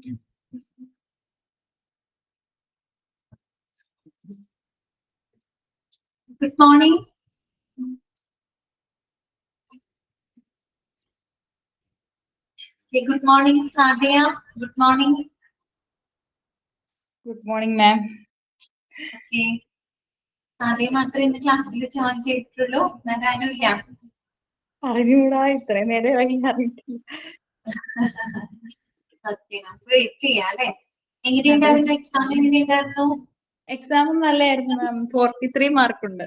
Good morning. Okay, good morning, Sadia. Good morning. Good morning, ma'am. Okay. Sadia മാത്രമേ ഇന്ന് ക്ലാസ്സിൽ join ചെയ്തിട്ടുള്ളൂ, ഞാനില്ല. അറിഞ്ഞൂടാ, ഇത്രയും നേരം അറിയിട്ടില്ല. വെയിറ്റ് ചെയ്യാം അല്ലെ? എങ്ങനെയുണ്ടായിരുന്നു എക്സാം? എങ്ങനെയുണ്ടായിരുന്നു? എക്സാം നല്ലായിരുന്നു മാം. 43 മാർക്ക് ഉണ്ട്.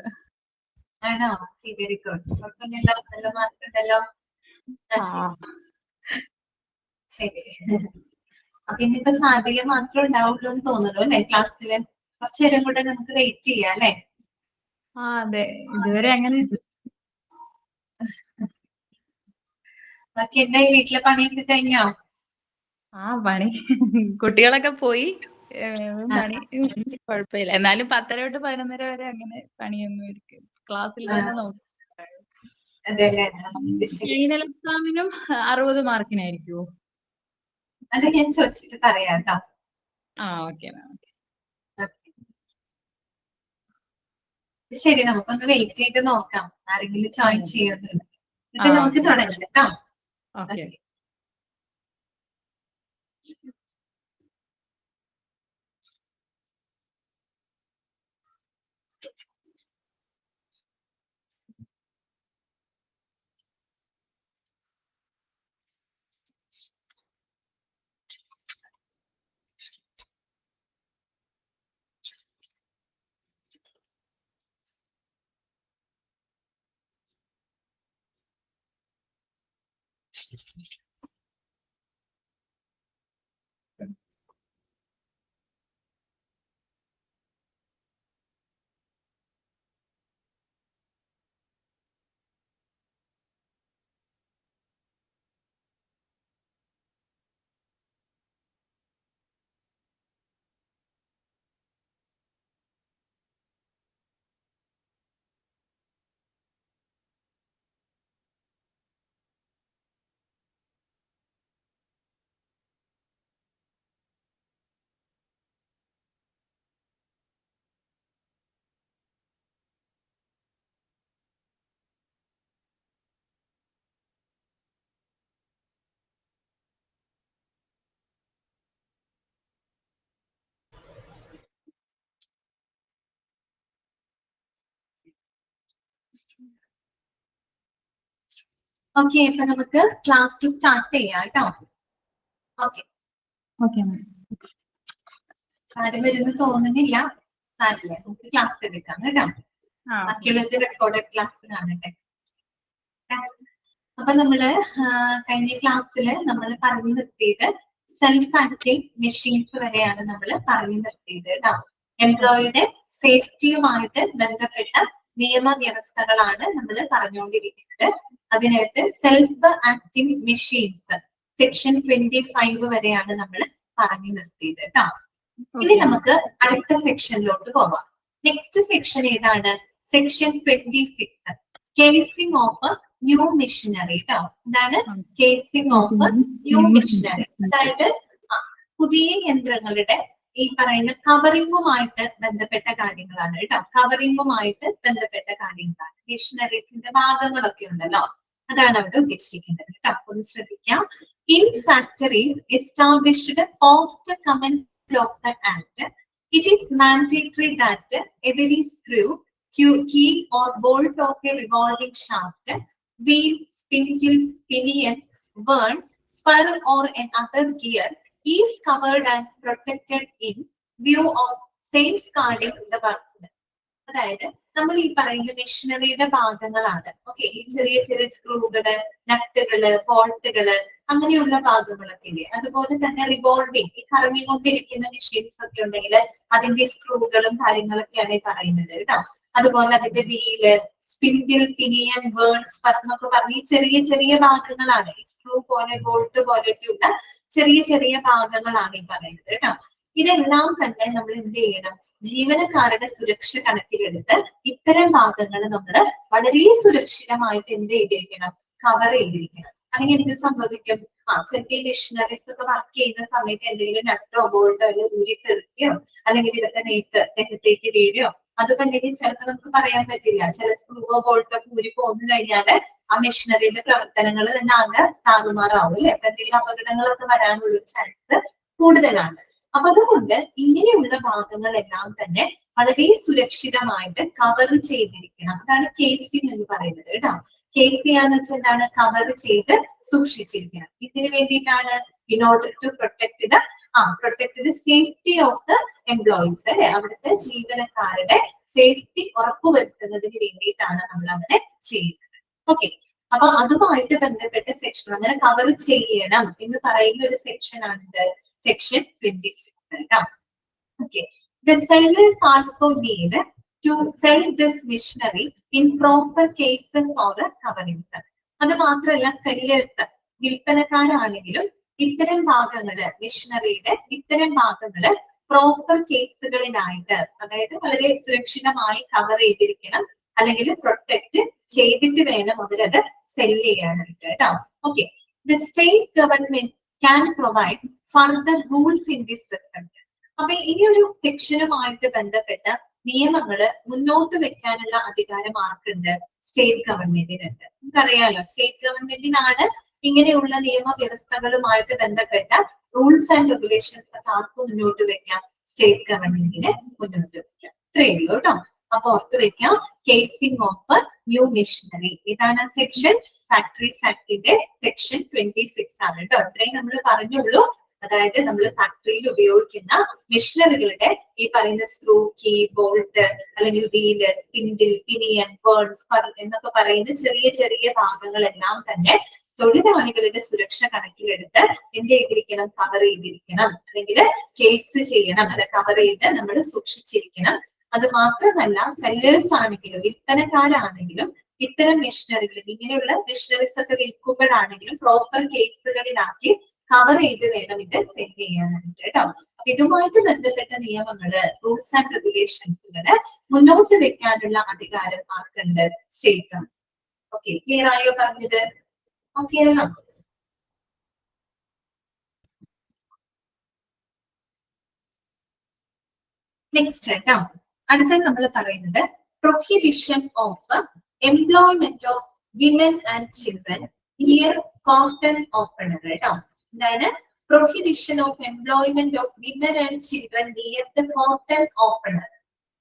ആണോ? Very good. കുഴപ്പമില്ല, നല്ല മാർക്ക് ഉണ്ടല്ലോ. ശരി. അപ്പൊ ഇന്നിപ്പോ സാധ്യത മാത്രം ഉണ്ടാവുള്ളൂ എന്ന് തോന്നുന്നു അല്ലെ ക്ലാസ്സില്? കുറച്ചു നേരം കൂടെ നമുക്ക് വെയിറ്റ് ചെയ്യാം അല്ലെ? അതെ, ഇതുവരെ അങ്ങനെ. ബാക്കി എന്തായി, വീട്ടിലെ പണിയൊക്കെ കഴിഞ്ഞോ? പണി കുട്ടികളൊക്കെ പോയി. പണി കുഴപ്പമില്ല. എന്നാലും 10:30 തൊട്ട് 11:30 വരെ അങ്ങനെ പണിയൊന്നും ഇരിക്കും. ക്ലാസ്സിൽ തന്നെ നോക്കും. ഫൈനൽ എക്സാമിനും 60 മാർക്കിനായിരിക്കുമോ? അത് ഞാൻ ചോദിച്ചിട്ട് പറയാം കേട്ടോ. Okay ma'am. ശരി, നമുക്കൊന്ന് വെയിറ്റ് ചെയ്ത് നോക്കാം ആരെങ്കിലും ജോയിൻ ചെയ്യുന്നുണ്ട്. എന്നിട്ട് നമുക്ക് തുടങ്ങാം കേട്ടോ. ഓക്കെ, അപ്പൊ നമുക്ക് ക്ലാസ് സ്റ്റാർട്ട് ചെയ്യാം കേട്ടോ. ഓക്കെ, ആരും വരുന്നു തോന്നുന്നില്ല. സാരില്ല, നമുക്ക് ക്ലാസ് എടുക്കാം കേട്ടോ. ബാക്കിയുള്ളത് റെക്കോർഡഡ് ക്ലാസ് കാണട്ടെ. അപ്പൊ നമ്മള് കഴിഞ്ഞ ക്ലാസ്സിൽ നമ്മൾ പറഞ്ഞു നിർത്തിയത് സെൽഫ് ആക്ടിങ് മെഷീൻസ് വരെയാണ് നമ്മൾ പറഞ്ഞു നിർത്തിയത് കേട്ടോ. എംപ്ലോയിയുടെ സേഫ്റ്റിയുമായിട്ട് ബന്ധപ്പെട്ട നിയമവ്യവസ്ഥകളാണ് നമ്മൾ പറഞ്ഞുകൊണ്ടിരിക്കുന്നത്. അതിനകത്ത് സെൽഫ് ആക്ടിങ് മെഷീൻസ് സെക്ഷൻ 25 വരെയാണ് നമ്മൾ പറഞ്ഞു നിർത്തിയത് കേട്ടോ. ഇനി നമുക്ക് അടുത്ത സെക്ഷനിലോട്ട് പോവാം. നെക്സ്റ്റ് സെക്ഷൻ ഏതാണ്? Section 26, casing of new machinery കേട്ടോ. എന്താണ് കേസിംഗ് ഓഫ് ന്യൂ മെഷീനറി? അതായത് പുതിയ യന്ത്രങ്ങളുടെ ഈ പറയുന്ന കവറിങ്ങുമായിട്ട് ബന്ധപ്പെട്ട കാര്യങ്ങളാണ് കേട്ടോ. കവറിങ്ങുമായിട്ട് ബന്ധപ്പെട്ട കാര്യങ്ങളാണ്. മെഷീനറീസിന്റെ ഭാഗങ്ങളൊക്കെ ഉണ്ടല്ലോ, അതാണ് അവിടെ ഉദ്ദേശിക്കുന്നത് കേട്ടോ. ഒന്ന് ശ്രദ്ധിക്കാം. In factories established post comments of the act, it is mandatory that every screw, key or bolt of a revolving shaft, wheel, spindle, pinion, worm, spur or another gear is covered and protected in view of safeguarding the workman. അതായത് നമ്മൾ ഈ പറയുന്ന മെഷീനറിയുടെ ഭാഗങ്ങളാണ്. Okay, ഈ ചെറിയ ചെറിയ സ്ക്രൂകള്, നട്ടുകള്, ബോൾട്ടുകള്, അങ്ങനെയുള്ള ഭാഗങ്ങളൊക്കെ ഇല്ലേ. അതുപോലെ തന്നെ റിവോൾവിംഗ്, ഈ കറങ്ങിക്കൊണ്ടിരിക്കുന്ന മെഷീൻസ് ഒക്കെ ഉണ്ടെങ്കിൽ അതിന്റെ സ്ക്രൂകളും കാര്യങ്ങളൊക്കെയാണ് ഈ പറയുന്നത് കേട്ടോ. അതുപോലെ അതിന്റെ വീല്, സ്പിൻഡിൽ, പിനിയൻ, വേൺ, സ്പർ എന്നൊക്കെ പറഞ്ഞ് ചെറിയ ചെറിയ ഭാഗങ്ങളാണ്. ഈ സ്ക്രൂ പോലെ, ബോൾട്ട് പോലെയൊക്കെയുള്ള ചെറിയ ചെറിയ ഭാഗങ്ങളാണ് ഈ പറയുന്നത് കേട്ടോ. ഇതെല്ലാം തന്നെ നമ്മൾ എന്ത് ചെയ്യണം? ജീവനക്കാരുടെ സുരക്ഷ കണക്കിലെടുത്ത് ഇത്തരം ഭാഗങ്ങൾ നമ്മൾ വളരെ സുരക്ഷിതമായിട്ട് എന്ത് ചെയ്തിരിക്കണം? കവർ ചെയ്തിരിക്കണം. അല്ലെങ്കിൽ എന്ത് സംഭവിക്കും? ചെറിയ മെഷീനറീസ് ഒക്കെ വർക്ക് ചെയ്യുന്ന സമയത്ത് എന്തെങ്കിലും നട്ടോ ബോൾട്ടോ ഊരി തെറിക്കോ അല്ലെങ്കിൽ ഇവരുടെ ദേഹത്തേക്ക് വീഴോ അതൊക്കെ ഉണ്ടെങ്കിൽ ചിലപ്പോൾ നമുക്ക് പറയാൻ പറ്റില്ല. ചില സ്ക്രൂവോ ബോൾട്ടോ ഊരി പോന്നു കഴിഞ്ഞാല് ആ മെഷീനറിയുടെ പ്രവർത്തനങ്ങൾ തന്നെ ആകെ താറുമാറാവും അല്ലെ. അപ്പൊ എന്തെങ്കിലും അപകടങ്ങളൊക്കെ വരാനുള്ള ചാൻസ് കൂടുതലാണ്. അപ്പൊ അതുകൊണ്ട് ഇങ്ങനെയുള്ള ഭാഗങ്ങളെല്ലാം തന്നെ വളരെ സുരക്ഷിതമായിട്ട് കവർ ചെയ്തിരിക്കണം. അതാണ് കേസിംഗ് എന്ന് പറയുന്നത് കേട്ടോ. കേസ് ചെയ്യാന്ന് വെച്ചാൽ എന്താണ്? കവർ ചെയ്ത് സൂക്ഷിച്ചിരിക്കണം. ഇതിന് വേണ്ടിയിട്ടാണ് in order to protect the safety of the employees അല്ലെ. അവിടുത്തെ ജീവനക്കാരുടെ സേഫ്റ്റി ഉറപ്പുവരുത്തുന്നതിന് വേണ്ടിയിട്ടാണ് നമ്മൾ അങ്ങനെ ചെയ്യുന്നത്. ഓക്കെ, അപ്പൊ അതുമായിട്ട് ബന്ധപ്പെട്ട സെക്ഷൻ അങ്ങനെ കവർ ചെയ്യണം എന്ന് പറയുന്ന ഒരു സെക്ഷൻ ആണിത് സെക്ഷൻ 26 കേട്ടോ. Okay, the sellers also need to sell this machinery in proper cases or coverings. അത് മാത്രമല്ല, സെല്ലേഴ്സ് വിൽപ്പനക്കാരാണെങ്കിലും ഇത്തരം ഭാഗങ്ങള് മെഷീനറിയുടെ ഇത്തരം ഭാഗങ്ങള് പ്രോപ്പർ കേസുകളിലായിട്ട് അതായത് വളരെ സുരക്ഷിതമായി കവർ ചെയ്തിരിക്കണം അല്ലെങ്കിൽ പ്രൊട്ടക്ട് ചെയ്തിട്ട് വേണം അവരത് സെല് ചെയ്യാനായിട്ട് കേട്ടോ. Okay, the state government can provide further rules in this respect. അപ്പൊ ഈ ഒരു സെക്ഷനുമായിട്ട് ബന്ധപ്പെട്ട നിയമങ്ങള് മുന്നോട്ട് വെക്കാനുള്ള അധികാരം ആർക്കുണ്ട്? സ്റ്റേറ്റ് ഗവൺമെന്റിനുണ്ട്. നമുക്കറിയാലോ, സ്റ്റേറ്റ് ഗവൺമെന്റിനാണ് ഇങ്ങനെയുള്ള നിയമവ്യവസ്ഥകളുമായിട്ട് ബന്ധപ്പെട്ട റൂൾസ് ആൻഡ് റെഗുലേഷൻസ് ഒക്കെ ആർക്ക് മുന്നോട്ട് വെക്കാം? സ്റ്റേറ്റ് ഗവൺമെന്റിന് മുന്നോട്ട് വെക്കാം. ഇത്രയേ ഉള്ളൂ കേട്ടോ. അപ്പൊ ഓർത്ത് വെക്കാം, കേസിംഗ് ഓഫ് ന്യൂ മെഷീനറി ഇതാണ് സെക്ഷൻ ഫാക്ടറീസ് ആക്ടിന്റെ സെക്ഷൻ 26 ആണ് കേട്ടോ. ഇത്രയും നമ്മൾ പറഞ്ഞുള്ളൂ. അതായത് നമ്മൾ ഫാക്ടറിയിൽ ഉപയോഗിക്കുന്ന മെഷീനറികളുടെ ഈ പറയുന്ന സ്ക്രൂ, കീ, ബോൾട്ട് അല്ലെങ്കിൽ വീല്, സ്പിൻഡിൽ, പിനിയൻ, ബേൺസ് എന്നൊക്കെ പറയുന്ന ചെറിയ ചെറിയ ഭാഗങ്ങളെല്ലാം തന്നെ തൊഴിലാളികളുടെ സുരക്ഷ കണക്കിലെടുത്ത് എന്ത് ചെയ്തിരിക്കണം? കവർ ചെയ്തിരിക്കണം, അല്ലെങ്കിൽ കേസ് ചെയ്യണം, അല്ല കവർ ചെയ്ത് നമ്മൾ സൂക്ഷിച്ചിരിക്കണം. അത് മാത്രമല്ല, സെല്ലേഴ്സ് ആണെങ്കിലും വിൽപ്പനക്കാരാണെങ്കിലും ഇത്തരം മെഷീനറികൾ ഇങ്ങനെയുള്ള മെഷീനറീസ് ഒക്കെ വിൽക്കുമ്പോഴാണെങ്കിലും പ്രോപ്പർ കേസുകളിലാക്കി കവർ ചെയ്ത് വേണം ഇത് സെല് ചെയ്യാനായിട്ട് കേട്ടോ. അപ്പൊ ഇതുമായിട്ട് ബന്ധപ്പെട്ട നിയമങ്ങള്, റൂൾസ് ആൻഡ് റെഗുലേഷൻസുകള് മുന്നോട്ട് വെക്കാനുള്ള അധികാരം ആർക്കുണ്ട്? സ്റ്റേറ്റ്. ഓക്കെ, ക്ലിയർ ആയോ പറഞ്ഞത്? ഓക്കെ ആണോ? നെക്സ്റ്റ് കേട്ടോ, അടുത്ത നമ്മൾ പറയുന്നത് prohibition of employment of women and children near cotton opener കേട്ടോ. എന്താണ്? Prohibition of employment of women and children near the cotton opener.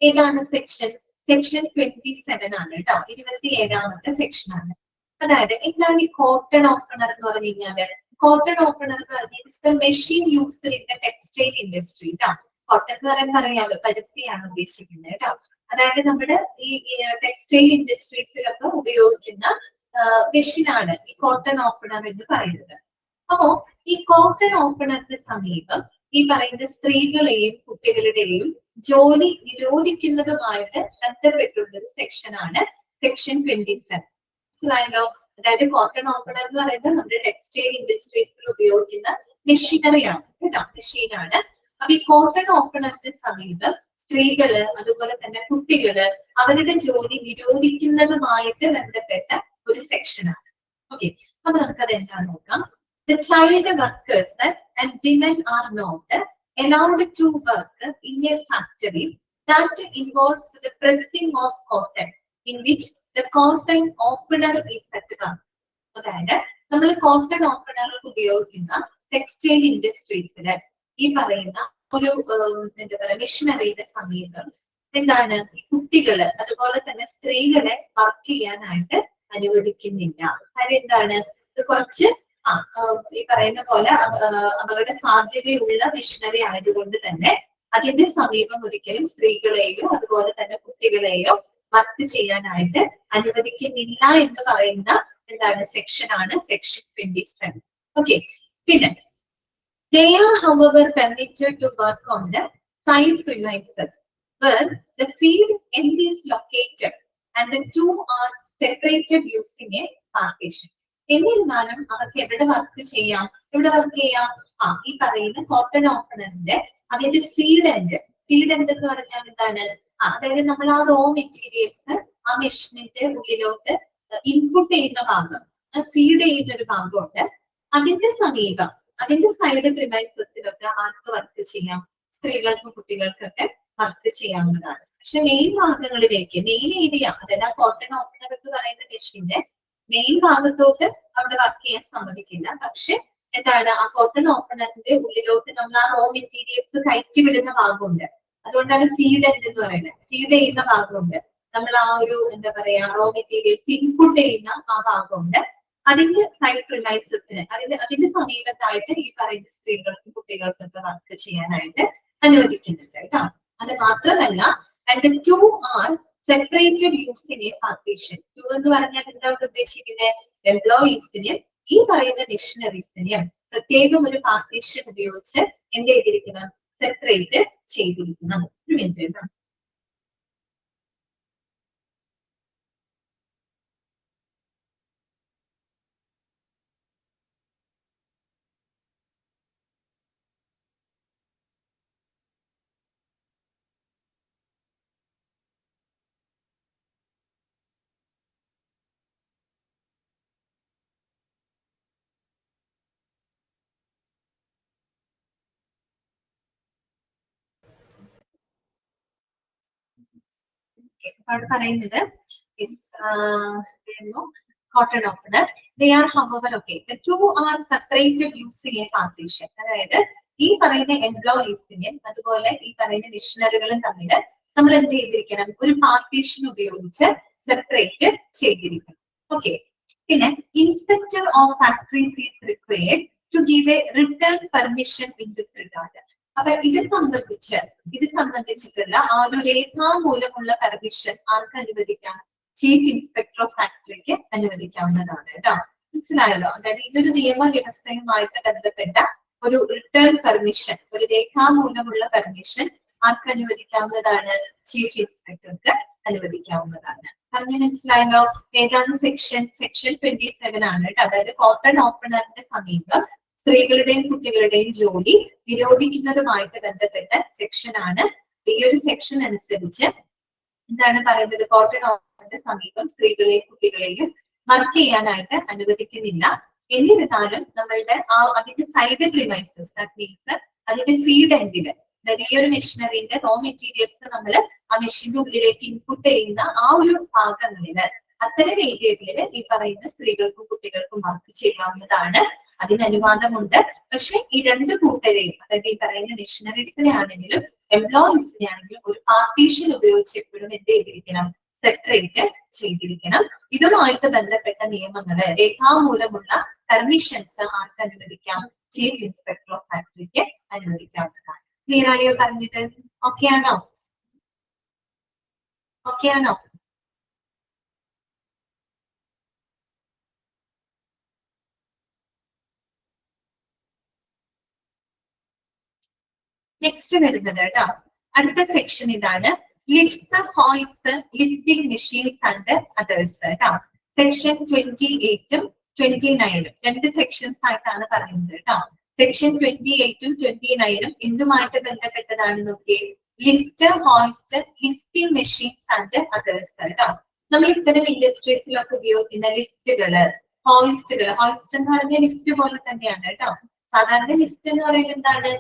ഏതാണ് സെക്ഷൻ? സെക്ഷൻ 27 ആണ് കേട്ടോ. 27ാമത്തെ സെക്ഷൻ ആണ്. അതായത് എന്താണ് ഈ കോട്ടൺ ഓപ്പണർ എന്ന് പറഞ്ഞു കഴിഞ്ഞാല്? കോട്ടൺ ഓപ്പണർ എന്ന് പറഞ്ഞാൽ machine used in the textile industry കേട്ടോ. കോട്ടൺ എന്ന് പറയുമ്പോൾ അറിയാമല്ലോ, പരുത്തിയാണ് ഉദ്ദേശിക്കുന്നത് കേട്ടോ. അതായത് നമ്മുടെ ഈ ടെക്സ്റ്റൈൽ ഇൻഡസ്ട്രീസിലൊക്കെ ഉപയോഗിക്കുന്ന മെഷീനാണ് ഈ കോട്ടൺ ഓപ്പണർ എന്ന് പറയുന്നത്. അപ്പോ ഈ കോട്ടൺ ഓപ്പണറിന് സമീപം ഈ പറയുന്ന സ്ത്രീകളെയും കുട്ടികളുടെയും ജോലി നിരോധിക്കുന്നതുമായിട്ട് ബന്ധപ്പെട്ടുള്ള ഒരു സെക്ഷനാണ് സെക്ഷൻ 27. മനസ്സിലായല്ലോ? അതായത് കോട്ടൺ ഓപ്പണർ എന്ന് പറയുന്നത് നമ്മുടെ ടെക്സ്റ്റൈൽ ഇൻഡസ്ട്രീസിൽ ഉപയോഗിക്കുന്ന മെഷീനറിയാണ് കേട്ടോ, മെഷീനാണ്. അപ്പൊ ഈ കോട്ടൺ ഓപ്പണറിന് സമീപം സ്ത്രീകള് അതുപോലെ തന്നെ കുട്ടികള് അവരുടെ ജോലി നിരോധിക്കുന്നതുമായിട്ട് ബന്ധപ്പെട്ട ഒരു സെക്ഷനാണ്. ഓക്കെ, അപ്പൊ നമുക്കത് എന്താണെന്ന് നോക്കാം. The child workers and women are not allowed to work in a factory that involves the pressing of cotton in which the cotton opener is set up. അതായത് നമ്മൾ കോട്ടൺ ഓപ്പണർ ഉപയോഗിക്കുന്ന ടെക്സ്റ്റൈൽ ഇൻഡസ്ട്രീസില് ഈ പറയുന്ന ഒരു എന്താ പറയുക മെഷീനറിയുടെ സമീപം എന്താണ് കുട്ടികള് അതുപോലെ തന്നെ സ്ത്രീകളെ വർക്ക് ചെയ്യാനായിട്ട് അനുവദിക്കുന്നില്ല. കാര്യം എന്താണ്? ഇത് കുറച്ച് ഈ പറയുന്ന പോലെ അപകട സാധ്യതയുള്ള മെഷീനറി ആയതുകൊണ്ട് തന്നെ അതിന്റെ സമീപം ഒരിക്കലും സ്ത്രീകളെയോ അതുപോലെ തന്നെ കുട്ടികളെയോ വർക്ക് ചെയ്യാനായിട്ട് അനുവദിക്കുന്നില്ല എന്ന് പറയുന്ന എന്താണ് സെക്ഷനാണ് സെക്ഷൻ 27. ഓക്കെ, പിന്നെ they are however permitted to work on the side premises where the field end is located and the two are separated using a partition. എന്നിരുന്നാലും അവർക്ക് എവിടെ വർക്ക് ചെയ്യാം? ഈ പറയുന്ന കോട്ടൺ ഓപ്പണറിന്റെ അതിന്റെ ഫീൽഡ് എൻഡ് എന്ന് പറഞ്ഞാൽ എന്താണ്? അതായത് നമ്മൾ ആ റോ മെറ്റീരിയൽസ് ആ മെഷീനിന്റെ ഉള്ളിലോട്ട് ഇൻപുട്ട് ചെയ്യുന്ന ഭാഗം, ഫീഡ് ചെയ്യുന്ന ഒരു ഭാഗമുണ്ട്. അതിന്റെ സമീപം, അതിന്റെ സൈഡ് പ്രിമൈസസിലൊക്കെ ആർക്ക് വർക്ക് ചെയ്യാം? സ്ത്രീകൾക്കും കുട്ടികൾക്കൊക്കെ വർക്ക് ചെയ്യാവുന്നതാണ്. പക്ഷെ മെയിൻ ഭാഗങ്ങളിലേക്ക്, മെയിൻ ഏരിയ, അതായത് ആ കോട്ടൺ ഓപ്പണർ എന്ന് പറയുന്ന മെഷീന്റെ മെയിൻ ഭാഗത്തോട്ട് അവിടെ വർക്ക് ചെയ്യാൻ സമ്മതിക്കില്ല. പക്ഷെ എന്താണ്, ആ കോട്ടൺ ഓപ്പണറിന്റെ ഉള്ളിലോട്ട് നമ്മൾ ആ റോ മെറ്റീരിയൽസ് കയറ്റി വിടുന്ന ഭാഗമുണ്ട്. അതുകൊണ്ടാണ് ഫീഡ് എൻഡ് എന്ന് പറയുന്നത്. ഫീഡ് ചെയ്യുന്ന ഭാഗമുണ്ട്. നമ്മൾ ആ ഒരു എന്താ പറയാ, റോ മെറ്റീരിയൽസ് ഇൻപുട്ട് ചെയ്യുന്ന ആ ഭാഗമുണ്ട്. അതിന്റെ സൈഡ് പ്രിമൈസസിന്, അതിന്റെ സമീപത്തായിട്ട് ഈ പറയുന്ന സ്ത്രീകൾക്കും കുട്ടികൾക്കൊക്കെ വർക്ക് ചെയ്യാനായിട്ട് അനുവദിക്കുന്നുണ്ട് കേട്ടോ. അത് മാത്രമല്ല, and the two are separated using a partition. Two എന്ന് പറഞ്ഞാൽ എന്താണ് ഉദ്ദേശിക്കുന്നത്? എംപ്ലോയീസിനെയും ഈ പറയുന്ന മിഷനറീസിനെയും പ്രത്യേകം ഒരു പാർട്ടീഷൻ ഉപയോഗിച്ച് എന്ത് ചെയ്തിരിക്കണം? സെപ്പറേറ്റ് ചെയ്തിരിക്കണം. ഒരു മിനിറ്റ്. അവിടെ പറയുന്നത് cotton opener. They are, however, okay. The two are separated using a partition. അതായത് ഈ പറയുന്ന എംപ്ലോയീസിനെയും അതുപോലെ ഈ പറയുന്ന മിഷനറികളും തമ്മിൽ നമ്മൾ എന്ത് ചെയ്തിരിക്കണം? ഒരു പാർട്ടീഷൻ ഉപയോഗിച്ച് സെപ്പറേറ്റ് ചെയ്തിരിക്കണം. ഓക്കെ. പിന്നെ inspector of factories is required to give a return permission in this regard. അപ്പൊ ഇത് സംബന്ധിച്ചിട്ടുള്ള ആ ഒരു രേഖാമൂലമുള്ള പെർമിഷൻ ആർക്ക് അനുവദിക്കാം? ചീഫ് ഇൻസ്പെക്ടർ ഓഫ് ഫാക്ടറിക്ക് അനുവദിക്കാവുന്നതാണ് കേട്ടോ. മനസ്സിലായല്ലോ? അതായത് ഇതൊരു നിയമവ്യവസ്ഥയുമായിട്ട് ബന്ധപ്പെട്ട ഒരു റിട്ടേൺ പെർമിഷൻ, ഒരു രേഖാമൂലമുള്ള പെർമിഷൻ ആർക്ക് അനുവദിക്കാവുന്നതാണ്? ചീഫ് ഇൻസ്പെക്ടർക്ക് അനുവദിക്കാവുന്നതാണ്. പറഞ്ഞു മനസ്സിലായല്ലോ? ഏതാണ് സെക്ഷൻ? സെക്ഷൻ 27 ആണ് കേട്ടോ. അതായത് കോട്ടൺ ഓപ്പണറിന്റെ സമീപം സ്ത്രീകളുടെയും കുട്ടികളുടെയും ജോലി നിരോധിക്കുന്നതുമായിട്ട് ബന്ധപ്പെട്ട സെക്ഷൻ ആണ്. ഈ ഒരു സെക്ഷൻ അനുസരിച്ച് എന്താണ് പറയുന്നത്? കോട്ടൺ ഓപ്പണറിന്റെ സമീപം സ്ത്രീകളെയും കുട്ടികളെയും വർക്ക് ചെയ്യാനായിട്ട് അനുവദിക്കുന്നില്ല. എന്നിരുന്നാലും നമ്മളുടെ അതിന്റെ സൈഡ് പ്രിമൈസസ്, ദാറ്റ് മീൻസ് അതിന്റെ ഫീഡ് എൻഡില്, അതായത് ഈ ഒരു മെഷീനറിന്റെ റോ മെറ്റീരിയൽസ് നമ്മൾ ആ മെഷീന്റെ ഉള്ളിലേക്ക് ഇൻപുട്ട് ചെയ്യുന്ന ആ ഒരു ഭാഗങ്ങളില്, അത്തരം ഏരിയകളില് ഈ പറയുന്ന സ്ത്രീകൾക്കും കുട്ടികൾക്കും വർക്ക് ചെയ്യാവുന്നതാണ്. അതിന് അനുവാദമുണ്ട്. പക്ഷെ ഈ രണ്ട് കൂട്ടരെയും, അതായത് ഈ പറയുന്ന മെഷീനറീസിനെ ആണെങ്കിലും എംപ്ലോയീസിനെ ആണെങ്കിലും ഒരു പാർട്ടീഷൻ ഉപയോഗിച്ച് എപ്പോഴും എന്ത് ചെയ്തിരിക്കണം? സെപ്പറേറ്റ് ചെയ്തിരിക്കണം. ഇതുമായിട്ട് ബന്ധപ്പെട്ട നിയമങ്ങള്, രേഖാമൂലമുള്ള പെർമിഷൻസ് ആർക്ക് അനുവദിക്കാം? ചീഫ് ഇൻസ്പെക്ടർ ഓഫ് ഫാക്ടറിക്ക് അനുവദിക്കാവുന്നതാണ്. ക്ലിയർ ആയോ പറഞ്ഞത്? ഓക്കെ ആണോ? ഓക്കെ ആണോ? നെക്സ്റ്റ് വരുന്നത് കേട്ടോ, അടുത്ത സെക്ഷൻ ഇതാണ്. Lifts, hoists, lifting machines and others കേട്ടോ. സെക്ഷൻ 28 ഉം 29 ഉം രണ്ട് സെക്ഷൻസ് ആയിട്ടാണ് പറയുന്നത് കേട്ടോ. സെക്ഷൻ 28 ഉം 29 ഉം എന്തുമായിട്ട് ബന്ധപ്പെട്ടതാണ് നോക്കിയേ? Lift, hoist, lifting machines and others കേട്ടോ. നമ്മൾ ഇത്തരം ഇൻഡസ്ട്രീസിലൊക്കെ ഉപയോഗിക്കുന്ന ലിഫ്റ്റുകള്, ഹോയിസ്റ്റുകൾ, ഹോയിസ്റ്റ് എന്ന് പറഞ്ഞാൽ ലിഫ്റ്റ് പോലെ തന്നെയാണ് കേട്ടോ. സാധാരണ ലിഫ്റ്റ് എന്ന് പറയുന്നത് എന്താണ്?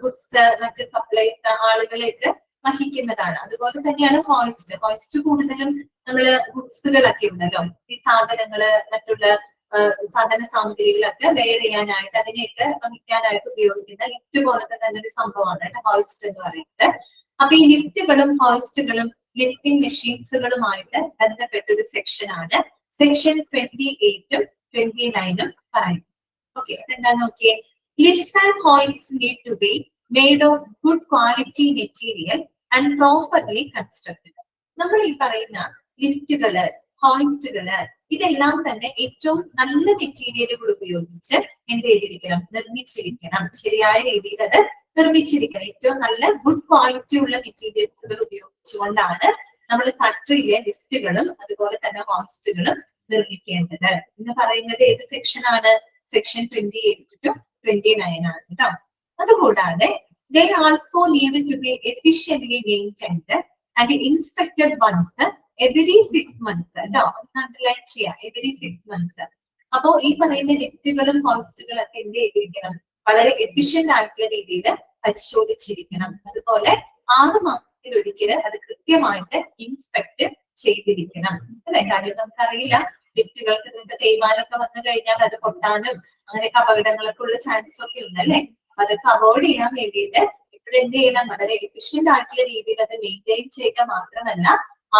ഗുഡ്സ്, മറ്റ് സപ്ലൈസ് ആളുകളേക്ക് വഹിക്കുന്നതാണ്. അതുപോലെ തന്നെയാണ് ഹോയിസ്റ്റ്. ഹോയിസ്റ്റ് കൂടുതലും നമ്മള് ഗുഡ്സുകളൊക്കെ ഉണ്ടല്ലോ, ഈ സാധനങ്ങള്, മറ്റുള്ള സാധന സാമഗ്രികളൊക്കെ വെയർ ചെയ്യാനായിട്ട്, അതിനെയൊക്കെ വഹിക്കാനായിട്ട് ഉപയോഗിക്കുന്ന ലിഫ്റ്റ് പോലത്തെ തന്നെ ഒരു സംഭവമാണ് ഹോയിസ്റ്റ് എന്ന് പറയുന്നത്. അപ്പൊ ഈ ലിഫ്റ്റുകളും ഹോയിസ്റ്റുകളും ലിഫ്റ്റിംഗ് മെഷീൻസുകളുമായിട്ട് ബന്ധപ്പെട്ട ഒരു സെക്ഷൻ ആണ് സെക്ഷൻ 28 ഉം 29 ഉം പറയുന്നത്. ഓക്കെ, എന്താ നോക്കിയേ? Lifts and hoists need to be made of good quality material and properly constructed. നമ്മൾ ഈ പറയുന്ന ലിഫ്റ്റുകള്, ഹോയിസ്റ്റുകള്, ഇതെല്ലാം തന്നെ ഏറ്റവും നല്ല മെറ്റീരിയലുകൾ ഉപയോഗിച്ച് എന്ത് ചെയ്തിരിക്കണം? നിർമ്മിച്ചിരിക്കണം. ശരിയായ രീതിയിൽ അത് നിർമ്മിച്ചിരിക്കണം. ഏറ്റവും നല്ല ഗുഡ് ക്വാളിറ്റി ഉള്ള മെറ്റീരിയൽസുകൾ ഉപയോഗിച്ചുകൊണ്ടാണ് നമ്മൾ ഫാക്ടറിയിലെ ലിഫ്റ്റുകളും അതുപോലെ തന്നെ ഹോയിസ്റ്റുകളും നിർമ്മിക്കേണ്ടത് എന്ന് പറയുന്നത്. ഏത് സെക്ഷൻ ആണ്? സെക്ഷൻ 28 to 29 ആണ് കേട്ടോ. അതുകൂടാതെ they also need to be efficiently maintained and inspected once every 6 months കേട്ടോ. അണ്ടർലൈൻ ചെയ്യാം, every 6 months. അപ്പോ ഈ പറയുന്ന ലിഫ്റ്റുകളും ഹോയിസ്റ്റുകളും ഒക്കെ എന്ത് ചെയ്തിരിക്കണം, വളരെ എഫിഷ്യന്റ് ആയിട്ടുള്ള രീതിയിൽ പരിശോധിച്ചിരിക്കണം. അതുപോലെ 6 മാസത്തിൽ ഒരിക്കൽ അത് കൃത്യമായിട്ട് ഇൻസ്പെക്ട് ചെയ്തിരിക്കണം അല്ലെ. കാര്യം നമുക്കറിയില്ല, ലിഫ്റ്റുകൾക്ക് നിങ്ങൾക്ക് തേയ്മാനമൊക്കെ വന്നു കഴിഞ്ഞാൽ അത് പൊട്ടാനും അങ്ങനെയൊക്കെ അപകടങ്ങളൊക്കെ ഉള്ള ചാൻസ് ഒക്കെ ഉണ്ട് അല്ലെ. അപ്പൊ അതൊക്കെ അവോയ്ഡ് ചെയ്യാൻ വേണ്ടിയിട്ട് ഇപ്പോഴെന്ത് ചെയ്യണം, വളരെ എഫിഷ്യന്റ് ആയിട്ടുള്ള രീതിയിൽ അത് മെയിൻറ്റെയിൻ ചെയ്യുക മാത്രമല്ല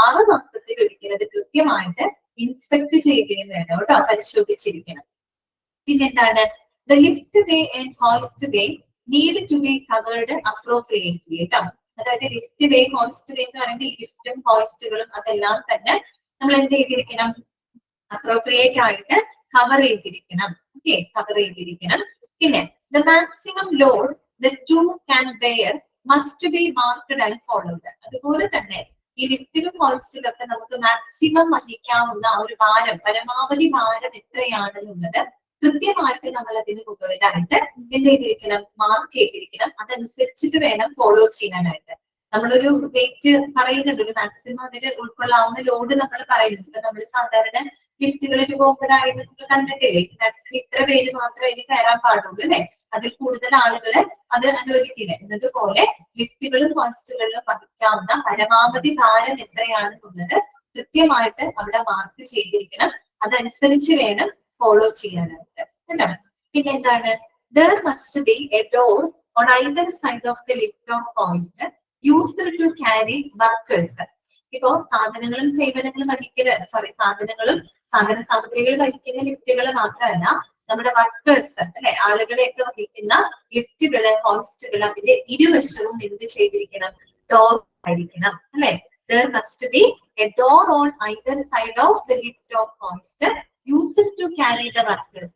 6 മാസത്തിൽ ഒരിക്കൽ അത് കൃത്യമായിട്ട് ഇൻസ്പെക്ട് ചെയ്യുകയും വേണം കേട്ടോ, പരിശോധിച്ചിരിക്കണം. പിന്നെന്താണ്, the lift way and hoist way need to be covered appropriately കേട്ടോ. അതായത് ലിഫ്റ്റ് വേ ഹോയിസ്റ്റ് വേ എന്ന് പറയുമ്പോൾ ലിഫ്റ്റും ഹോയിസ്റ്റുകളും അതെല്ലാം തന്നെ നമ്മൾ എന്ത് ചെയ്തിരിക്കണം, അപ്രോപ്രിയേറ്റ് ആയിട്ട് കവർ ചെയ്തിരിക്കണം. ഓക്കെ, കവർ ചെയ്തിരിക്കണം. പിന്നെ the maximum load the to can bear must be marked and followed. അതുപോലെ തന്നെ ഈ ലിഫ്റ്റിലും ഹോയിസ്റ്റിലും ഒക്കെ നമുക്ക് മാക്സിമം വഹിക്കാവുന്ന ആ ഒരു ഭാരം, പരമാവധി ഭാരം എത്രയാണെന്നുള്ളത് കൃത്യമായിട്ട് നമ്മൾ അതിന് മുകളിലായിട്ട് എന്ത് ചെയ്തിരിക്കണം, മാർക്ക് ചെയ്തിരിക്കണം. അതനുസരിച്ചിട്ട് വേണം ഫോളോ ചെയ്യാനായിട്ട്. നമ്മളൊരു വെയിറ്റ് പറയുന്നുണ്ട്, ഒരു മാക്സിമം അതിൽ ഉൾക്കൊള്ളാവുന്ന ലോഡ് നമ്മൾ പറയുന്നുണ്ട്. ഇപ്പൊ നമ്മൾ സാധാരണ ലിഫ്റ്റുകളിൽ പോകുമ്പോഴായിരുന്നു നമ്മൾ കണ്ടിട്ടില്ലേ, മാക്സിമം ഇത്ര പേര് മാത്രമേ അതിന് കയറാൻ പാടുള്ളൂ അല്ലെ, അതിൽ കൂടുതൽ ആളുകളെ അത് അനുവദിക്കില്ല. എന്നതുപോലെ ലിഫ്റ്റുകളും ഹോയിസ്റ്റുകളിലും വഹിക്കാവുന്ന പരമാവധി ഭാരം എത്രയാണെന്നുള്ളത് കൃത്യമായിട്ട് അവിടെ മാർക്ക് ചെയ്തിരിക്കണം. അതനുസരിച്ച് വേണം ഫോളോ ചെയ്യാനായിട്ട് കേട്ടോ. പിന്നെ എന്താണ്, there must be a door on either side of the lift or hoist used to carry workers. ഇപ്പോ സാധനങ്ങളും സേവനങ്ങളും വഹിക്കുന്ന സാധനങ്ങളും സാധന സാമഗ്രികൾ വഹിക്കുന്ന ലിഫ്റ്റുകൾ മാത്രമല്ല, നമ്മുടെ വർക്കേഴ്സ് അല്ലെ, ആളുകളെയൊക്കെ വഹിക്കുന്ന ലിഫ്റ്റുകള് ഹോയിസ്റ്റുകൾ അതിന്റെ ഇരുവശവും എന്ത് ചെയ്തിരിക്കണം, ഡോർ ആയിരിക്കണം അല്ലെ. there must be a door on either side of the lift or hoist used to carry the workers.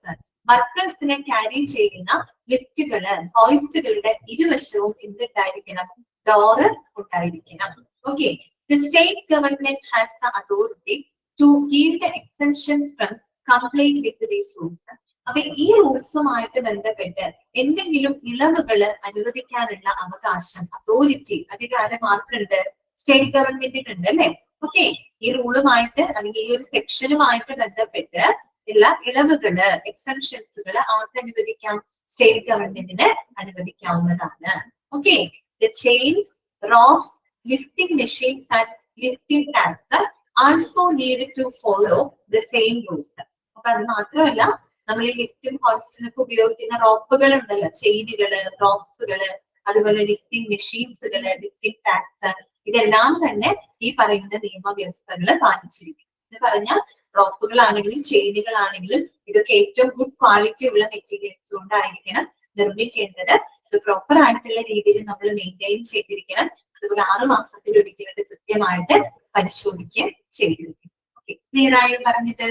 വർക്കേഴ്സിനെ ക്യാരി ചെയ്യുന്ന ലിഫ്റ്റുകള് ഹോയിസ്റ്റുകളുടെ ഇരുവശവും എന്തുണ്ടായിരിക്കണം, ഡോറ് ഉണ്ടായിരിക്കണം. Okay, the state government has the authority to give the exemptions from complying with these rules. അപ്പൊ ഈ റൂൾസുമായിട്ട് ബന്ധപ്പെട്ട് എന്തെങ്കിലും ഇളവുകള് അനുവദിക്കാനുള്ള അവകാശം, അതോറിറ്റി, അധികാരം ആർക്കുണ്ട്, സ്റ്റേറ്റ് ഗവൺമെന്റിനുണ്ട് അല്ലെ. ഓക്കെ, ഈ റൂളുമായിട്ട് അല്ലെങ്കിൽ ഈ ഒരു സെക്ഷനുമായിട്ട് ബന്ധപ്പെട്ട് ഉള്ള ഇളവുകള്, എക്സംഷൻസുകള് ആർക്ക് അനുവദിക്കാം, സ്റ്റേറ്റ് ഗവൺമെന്റിന് അനുവദിക്കാവുന്നതാണ്. Okay, the chains, ropes, lifting machines and lifting tanks also need to follow the same rules. അപ്പൊ അത് മാത്രമല്ല, നമ്മൾ ഈ ലിഫ്റ്റും ഹോയിസ്റ്റിനൊക്കെ ഉപയോഗിക്കുന്ന റോപ്പുകൾ ഉണ്ടല്ലോ, ചെയിനുകള്, റോപ്സുകള്, അതുപോലെ ലിഫ്റ്റിംഗ് മെഷീൻസുകള്, ലിഫ്റ്റിംഗ് ടാങ്ക്സ്, ഇതെല്ലാം തന്നെ ഈ പറയുന്ന നിയമവ്യവസ്ഥകള് പാലിച്ചിരിക്കും. എന്ന് പറഞ്ഞാൽ റോപ്പുകളാണെങ്കിലും ചെയിനുകളാണെങ്കിലും ഇതൊക്കെ ഏറ്റവും ഗുഡ് ക്വാളിറ്റി ഉള്ള മെറ്റീരിയൽസ് കൊണ്ടായിരിക്കണം നിർമ്മിക്കേണ്ടത്. ഇത് പ്രോപ്പർ ആയിട്ടുള്ള രീതിയിൽ നമ്മൾ മെയിൻറ്റെയിൻ ചെയ്തിരിക്കണം. അതുപോലെ 6 മാസത്തിൽ ഒരിക്കലും കൃത്യമായിട്ട് പരിശോധിക്കുകയും ചെയ്തിരിക്കും. ഓക്കെ, ക്ലിയർ ആയോ പറഞ്ഞത്?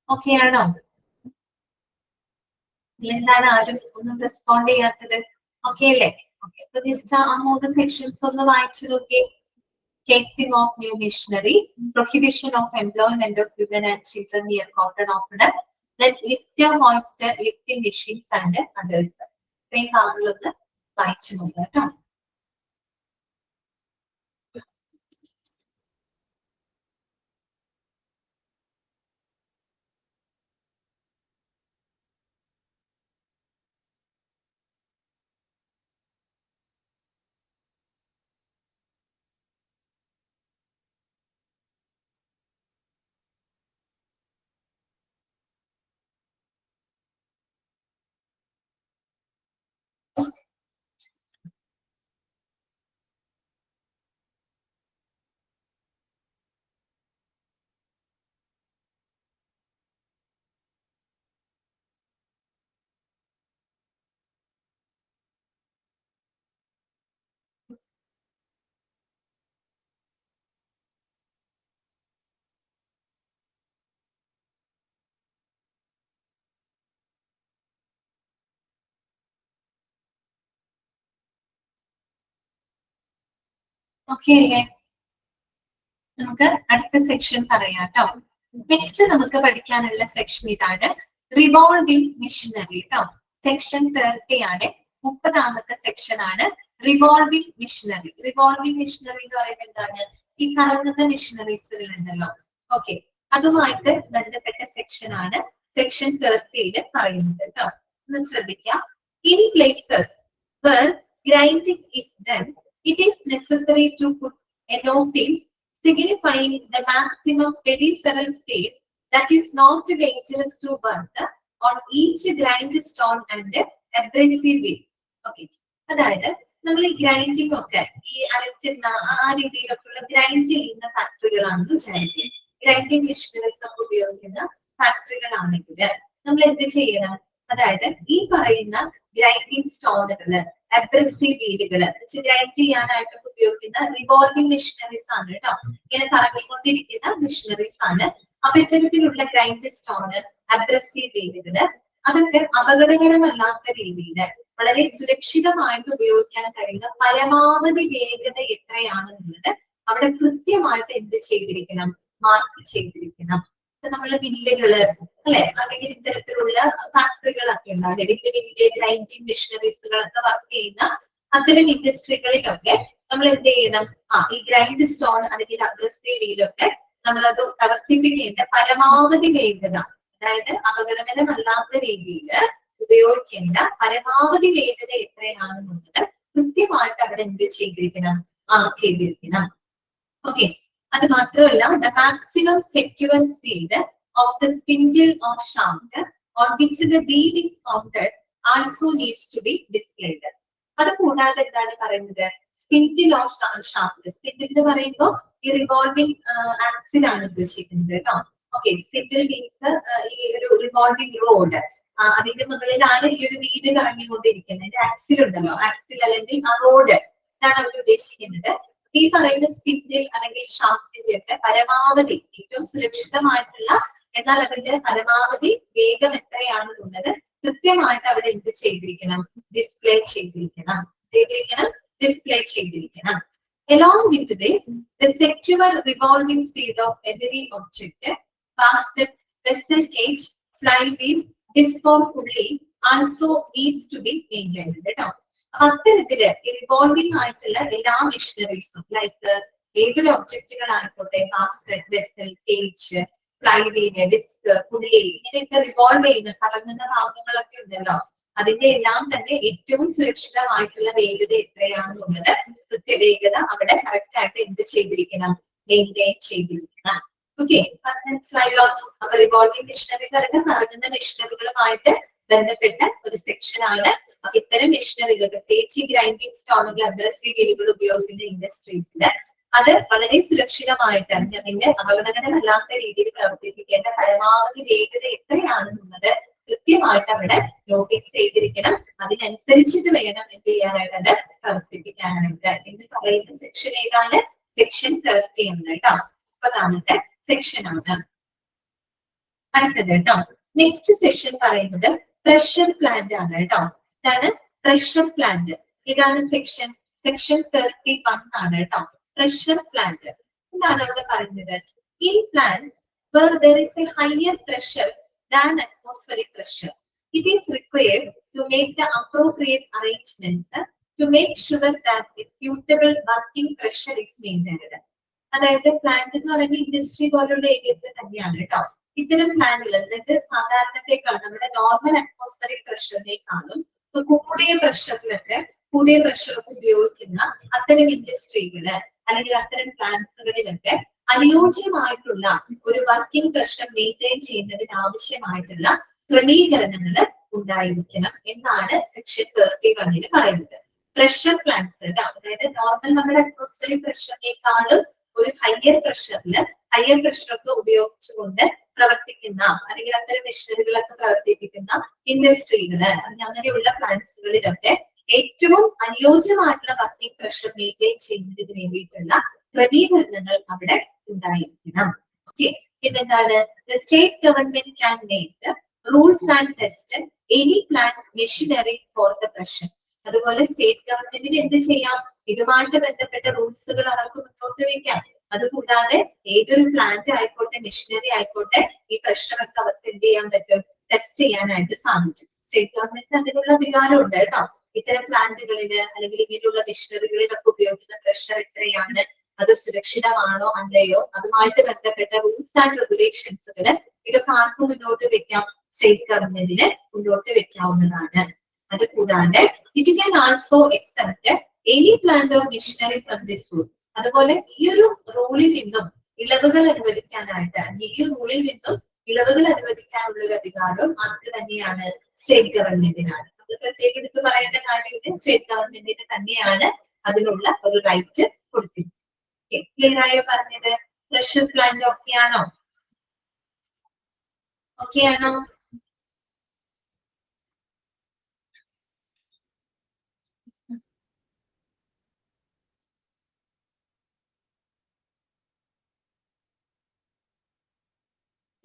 ഓക്കെ ആണോ? എന്താണ് ആരും ഒന്നും റെസ്പോണ്ട് ചെയ്യാത്തത്? ഓക്കെ അല്ലേ? ഓക്കെ, അപ്പൊ ജസ്റ്റ് ആ 3 സെക്ഷൻസ് ഒന്ന് വായിച്ചു നോക്കി. Casing of new machinery, prohibition of employment of women and children near cotton opener, then lifter, hoister, lifting machines and others. ഇത്രയും ഭാഗങ്ങളൊന്ന് വായിച്ചു നോക്കാം കേട്ടോ. ഓക്കെ അല്ലേ? നമുക്ക് അടുത്ത സെക്ഷൻ പറയാം കേട്ടോ. നെക്സ്റ്റ് നമുക്ക് പഠിക്കാനുള്ള സെക്ഷൻ ഇതാണ്, റിവോൾവിംഗ് മെഷീനറി കേട്ടോ. സെക്ഷൻ 30 ആണ്, 30ാമത്തെ സെക്ഷൻ ആണ് റിവോൾവിംഗ് മെഷീനറി. റിവോൾവിംഗ് മെഷീനറി എന്ന് പറയുമ്പോൾ എന്താണ്, ഈ കറങ്ങുന്ന മെഷീനറീസുകൾ ഉണ്ടല്ലോ. ഓക്കെ, അതുമായിട്ട് ബന്ധപ്പെട്ട സെക്ഷൻ ആണ് സെക്ഷൻ 30 പറയുന്നത് കേട്ടോ. ഒന്ന് ശ്രദ്ധിക്കാം. In places where grinding is done, it is necessary to put a notice signifying the maximum peripheral speed that is not dangerous to work on each grind stone and abrasive wheel. Okay. അതായത് നമ്മൾ ഈ grinding ഒക്കെ ഈ അരക്കുന്ന ആ രീതിയിലൊക്കെയുള്ള grind ചെയ്യുന്ന ഫാക്ടറികളാണെന്ന് വിചാരിക്കും. Grinding machineries ഒക്കെ ഉപയോഗിക്കുന്ന ഫാക്ടറികളാണെങ്കിൽ നമ്മൾ എന്ത് ചെയ്യണം? അതായത് ഈ പറയുന്ന ഗ്രൈൻഡിംഗ് സ്റ്റോണുകള്, അബ്രസീവ് വീലുകള് ഗ്രൈൻഡ് ചെയ്യാനായിട്ട് ഉപയോഗിക്കുന്ന റിവോൾവിംഗ് മെഷീനറീസ് ആണ് കേട്ടോ. ഇങ്ങനെ കറങ്ങിക്കൊണ്ടിരിക്കുന്ന മെഷീനറീസ് ആണ്. അപ്പൊ ഇത്തരത്തിലുള്ള ഗ്രൈൻഡ് സ്റ്റോണ്, അബ്രസീവ് വീലുകള് അതൊക്കെ അപകടകരമല്ലാത്ത രീതിയിൽ വളരെ സുരക്ഷിതമായിട്ട് ഉപയോഗിക്കാൻ കഴിയുന്ന പരമാവധി വേഗത എത്രയാണെന്നുള്ളത് അവിടെ കൃത്യമായിട്ട് എന്ത് ചെയ്തിരിക്കണം? മാർക്ക് ചെയ്തിരിക്കണം. നമ്മള് മില്ലുകള് അല്ലെ, അല്ലെങ്കിൽ ഇത്തരത്തിലുള്ള ഫാക്ടറികളൊക്കെ ഉണ്ടാവില്ലേ, വലിയ വലിയ ഗ്രൈൻഡിങ് മെഷീനറീസുകളൊക്കെ വർക്ക് ചെയ്യുന്ന അത്തരം ഇൻഡസ്ട്രികളിലൊക്കെ നമ്മൾ എന്ത് ചെയ്യണം? ഈ ഗ്രൈൻഡ് സ്റ്റോൺ അല്ലെങ്കിൽ അബ്രസീവ് വീലൊക്കെ നമ്മളത് പ്രവർത്തിപ്പിക്കേണ്ട പരമാവധി വേഗത, അതായത് അപകടകരമല്ലാത്ത രീതിയിൽ ഉപയോഗിക്കേണ്ട പരമാവധി വേഗത എത്രയാണെന്നുള്ളത് കൃത്യമായിട്ട് അവിടെ എന്ത് ചെയ്തിരിക്കണം? മാർക്ക് ചെയ്തിരിക്കണം. ഓക്കെ. അത് മാത്രമല്ല, the maximum secure speed of the spindle or shaft on which the wheel is mounted also needs to be displayed. അത് കൂടാതെ എന്താണ് പറയുന്നത്? Spindle or shaft. സ്പിൻഡിൽ എന്ന് പറയുമ്പോൾ ഈ റിവോൾവിംഗ് ആക്സിൽ ആണ് ഉദ്ദേശിക്കുന്നത് കേട്ടോ. ഓക്കെ. സ്പിൻഡിൽ മീൻസ് ഈ ഒരു റിവോൾവിംഗ് റോഡ്, അതിന്റെ മുകളിലാണ് ഈ ഒരു വീല് കറങ്ങിക്കൊണ്ടിരിക്കുന്നത്. ആക്സിൽ ഉണ്ടല്ലോ, ആക്സിൽ അല്ലെങ്കിൽ ആ റോഡ്, ഇതാണ് അവർ ഉദ്ദേശിക്കുന്നത്. ഈ പറയുന്ന സ്പിൻഡിൽ അല്ലെങ്കിൽ ഷാഫ്റ്റിന്റെ ഒക്കെ പരമാവധി ഏറ്റവും സുരക്ഷിതമായിട്ടുള്ള എന്നാൽ അതിന്റെ പരമാവധി വേഗം എത്രയാണെന്നുള്ളത് കൃത്യമായിട്ട് അവിടെ എന്ത് ചെയ്തിരിക്കണം? ഡിസ്പ്ലേ ചെയ്തിരിക്കണം. ഡിസ്പ്ലേ ചെയ്തിരിക്കണം. Along with this, the secure revolving speed of every object, basket, vessel cage, flywheel, disc or pulley also needs to be maintained. കേട്ടോ. അത്തരത്തില് റിവോൾവിംഗ് ആയിട്ടുള്ള എല്ലാ മെഷീനറീസും, ലൈക്ക് ഏതൊരു ഒബ്ജക്റ്റുകളായിക്കോട്ടെ, ബാസ്കറ്റ്, വെസൽ, കേജ്, ഫ്ലൈവീല്, ഡിസ്ക്, പുള്ളി, ഇങ്ങനെയൊക്കെ റിവോൾവ് ചെയ്യുന്ന കറങ്ങുന്ന ഭാഗങ്ങളൊക്കെ ഉണ്ടല്ലോ, അതിന്റെ എല്ലാം തന്നെ ഏറ്റവും സുരക്ഷിതമായിട്ടുള്ള വേഗത എത്രയാണെന്നുള്ളത് കൃത്യവേഗത അവിടെ കറക്റ്റ് ആയിട്ട് എന്ത് ചെയ്തിരിക്കണം? മെയിൻറ്റെയിൻ ചെയ്തിരിക്കണം. ഓക്കെ. മനസ്സിലായല്ലോ? അപ്പൊ റിവോൾവിംഗ് മെഷീനറി കറങ്ങുന്ന മെഷീനറികളുമായിട്ട് ബന്ധപ്പെട്ട ഒരു സെക്ഷനാണ്. ഇത്തരം മെഷീനറികൾ, പ്രത്യേകിച്ച് ഗ്രൈൻഡിംഗ് സ്റ്റോണുകൾ, അബ്രസീവ് വീലുകൾ ഉപയോഗിക്കുന്ന ഇൻഡസ്ട്രീസില് അത് വളരെ സുരക്ഷിതമായിട്ട് അതിന്റെ അപകടകരമല്ലാത്ത രീതിയിൽ പ്രവർത്തിപ്പിക്കേണ്ട പരമാവധി വേഗത എത്രയാണെന്നുള്ളത് കൃത്യമായിട്ട് അവിടെ നോട്ടീസ് ചെയ്തിരിക്കണം. അതിനനുസരിച്ചിട്ട് വേണം എന്ത് ചെയ്യാനായിട്ട് അത് പ്രവർത്തിപ്പിക്കാനായിട്ട്. എന്ന് പറയുന്ന സെക്ഷൻ ഏതാണ്? സെക്ഷൻ 30 ആണ് കേട്ടോ. 30ാമത്തെ സെക്ഷൻ ആണ്. അടുത്തത് കേട്ടോ. നെക്സ്റ്റ് സെക്ഷൻ പറയുന്നത് പ്രഷർ പ്ലാന്റ് ആണ് കേട്ടോ. ഇതാണ് പ്രഷർ പ്ലാന്റ്. ഇതാണ് സെക്ഷൻ 31 ആണ് കേട്ടോ. പ്രഷർ പ്ലാന്റ് എന്താണ് അവിടെ പറയുന്നത്? In plants where there is a higher pressure than atmospheric pressure, it is required to make the appropriate arrangements to make sure that a suitable working pressure is maintained. അതായത് plant എന്ന് പറയുമ്പോൾ industry പോലുള്ള ഏരിയയിൽ തന്നെയാണ് കേട്ടോ. ഇത്തരം പ്ലാന്റുകൾ, അതായത് സാധാരണത്തേക്കാൾ നമ്മുടെ നോർമൽ അറ്റ്മോസ്ഫറിക് പ്രഷറിനേക്കാളും കൂടിയ പ്രഷറിലൊക്കെ ഉപയോഗിക്കുന്ന അത്തരം ഇൻഡസ്ട്രികള് അല്ലെങ്കിൽ അത്തരം പ്ലാന്റ്സുകളിലൊക്കെ അനുയോജ്യമായിട്ടുള്ള ഒരു വർക്കിംഗ് പ്രഷർ മെയിൻറ്റെയിൻ ചെയ്യുന്നതിന് ആവശ്യമായിട്ടുള്ള ക്രമീകരണങ്ങൾ ഉണ്ടായിരിക്കണം എന്നാണ് സെക്ഷൻ 31 പറയുന്നത്. പ്രഷർ പ്ലാന്റ്സ് കേട്ടോ. അതായത് നോർമൽ നമ്മുടെ അറ്റ്മോസ്ഫറിക് പ്രഷറിനേക്കാളും ഒരു ഹയർ പ്രഷറൊക്കെ ഉപയോഗിച്ചുകൊണ്ട് പ്രവർത്തിക്കുന്ന അല്ലെങ്കിൽ അത്തരം മെഷീനറികളൊക്കെ പ്രവർത്തിപ്പിക്കുന്ന ഇൻഡസ്ട്രികള്, അങ്ങനെയുള്ള പ്ലാന്റ്സുകളിലൊക്കെ ഏറ്റവും അനുയോജ്യമായിട്ടുള്ള വർക്കിംഗ് പ്രഷർ മെയിൻറ്റെയിൻ ചെയ്യുന്നതിന് വേണ്ടിയിട്ടുള്ള ക്രമീകരണങ്ങൾ അവിടെ ഉണ്ടായിരിക്കണം. ഓക്കെ. പിന്നെന്താണ്? The state government can make rules and test any plant machinery for the pressure. അതുപോലെ സ്റ്റേറ്റ് ഗവൺമെന്റിന് എന്ത് ചെയ്യാം? ഇതുമായിട്ട് ബന്ധപ്പെട്ട റൂൾസുകൾ അവർക്ക് മുന്നോട്ട് വയ്ക്കാം. അതുകൂടാതെ ഏതൊരു പ്ലാന്റ് ആയിക്കോട്ടെ, മെഷീനറി ആയിക്കോട്ടെ, ഈ പ്രഷറൊക്കെ അവർക്ക് എന്ത് ചെയ്യാൻ പറ്റും? ടെസ്റ്റ് ചെയ്യാനായിട്ട് സാധിക്കും. സ്റ്റേറ്റ് ഗവൺമെന്റിന് അതിനുള്ള അധികാരം ഉണ്ട് കേട്ടോ. ഇത്തരം പ്ലാന്റുകളില് അല്ലെങ്കിൽ ഇങ്ങനെയുള്ള മെഷീനറികളിലൊക്കെ ഉപയോഗിക്കുന്ന പ്രഷർ എത്രയാണ്, അത് സുരക്ഷിതമാണോ അല്ലയോ, അതുമായിട്ട് ബന്ധപ്പെട്ട റൂൾസ് ആൻഡ് റെഗുലേഷൻസുകള് ഇതൊക്കെ ആർക്ക് മുന്നോട്ട് വെക്കാം? സ്റ്റേറ്റ് ഗവൺമെന്റിന് മുന്നോട്ട് വെക്കാവുന്നതാണ്. അത് കൂടാതെ it can also except any plant of machinery from this rule. അതുപോലെ ഈ ഒരു റൂളിൽ നിന്നും ഇളവുകൾ അനുവദിക്കാനായിട്ട്, ഈ റൂളിൽ നിന്നും ഇളവുകൾ അനുവദിക്കാനുള്ള ഒരു അധികാരം ആർക്ക് തന്നെയാണ്? സ്റ്റേറ്റ് ഗവൺമെന്റിനാണ്. നമ്മൾ പ്രത്യേകം എടുത്ത് പറയേണ്ട കാര്യമില്ല, സ്റ്റേറ്റ് ഗവൺമെന്റിന് തന്നെയാണ് അതിനുള്ള ഒരു റൈറ്റ് കൊടുത്തിരിക്കുന്നത്. ക്ലിയർ ആയോ പറഞ്ഞത്? പ്രഷർ പ്ലാന്റ് ഓക്കെ ആണോ? ഓക്കെ ആണോ?